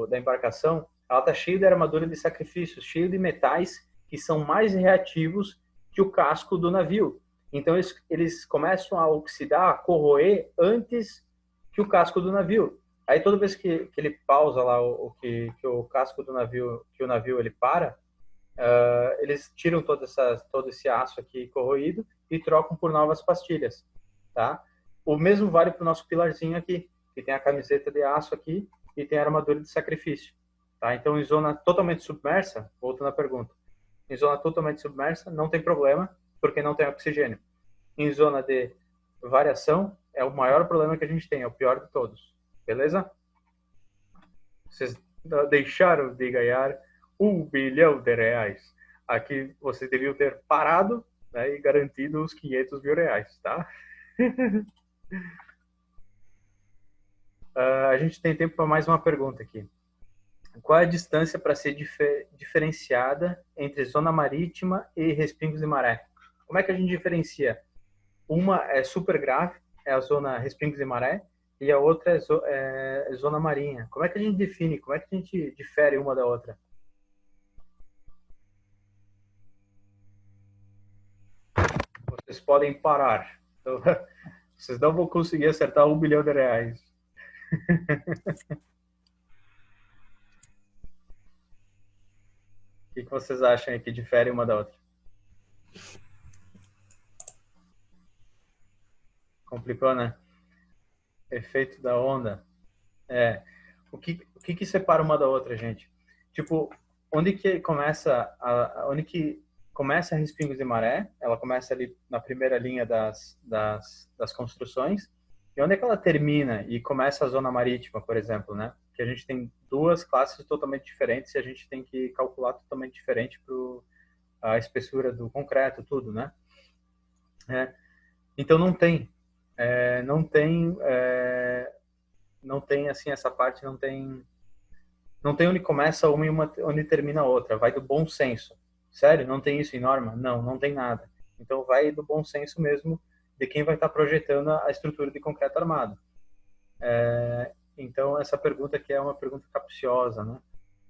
da embarcação, ela está cheia de armadura de sacrifício, cheio de metais que são mais reativos que o casco do navio. Então, eles começam a oxidar, a corroer antes que o casco do navio. Aí toda vez que ele pausa lá que o casco do navio, que o navio ele para, eles tiram todo esse aço aqui corroído e trocam por novas pastilhas, tá? O mesmo vale para o nosso pilarzinho aqui, que tem a camiseta de aço aqui e tem a armadura de sacrifício, tá? Então em zona totalmente submersa, voltando à pergunta, em zona totalmente submersa não tem problema, porque não tem oxigênio. Em zona de variação é o maior problema que a gente tem, é o pior de todos. Beleza? Vocês deixaram de ganhar R$1 bilhão. Aqui vocês deviam ter parado, né, e garantido os R$500 mil, tá? A gente tem tempo para mais uma pergunta aqui. Qual é a distância para ser diferenciada entre zona marítima e respingos de maré? Como é que a gente diferencia? Uma é super grave, é a zona respingos de maré, e a outra é zona marinha. Como é que a gente define? Como é que a gente difere uma da outra? Vocês podem parar. Então, vocês não vão conseguir acertar R$1 bilhão. O que vocês acham aí que difere uma da outra? Complicou, né? Efeito da onda. O que separa uma da outra, gente? Tipo, onde que começa respingos de maré? Ela começa ali na primeira linha das construções. E onde é que ela termina e começa a zona marítima, por exemplo, né? Que a gente tem duas classes totalmente diferentes e a gente tem que calcular totalmente diferente para a espessura do concreto, tudo, né? Então não tem assim essa parte, não tem onde começa uma e onde termina a outra, vai do bom senso. Sério? Não tem isso em norma? Não tem nada. Então vai do bom senso mesmo de quem vai estar projetando a estrutura de concreto armado. Então essa pergunta aqui é uma pergunta capciosa, né?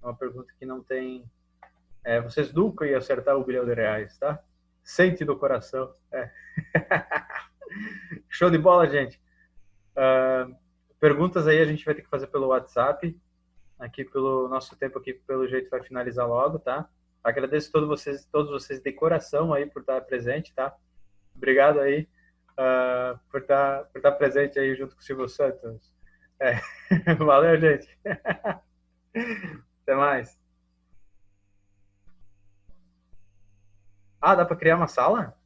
É uma pergunta que não tem... vocês nunca iam acertar R$ 1 bilhão, tá? Sente do coração. Show de bola, gente. Perguntas aí a gente vai ter que fazer pelo WhatsApp. Aqui pelo nosso tempo aqui, pelo jeito, vai finalizar logo, tá? Agradeço todos vocês de coração aí por estar presente, tá? Obrigado aí por estar presente aí junto com o Silvio Santos. Valeu, gente. Até mais. Dá para criar uma sala?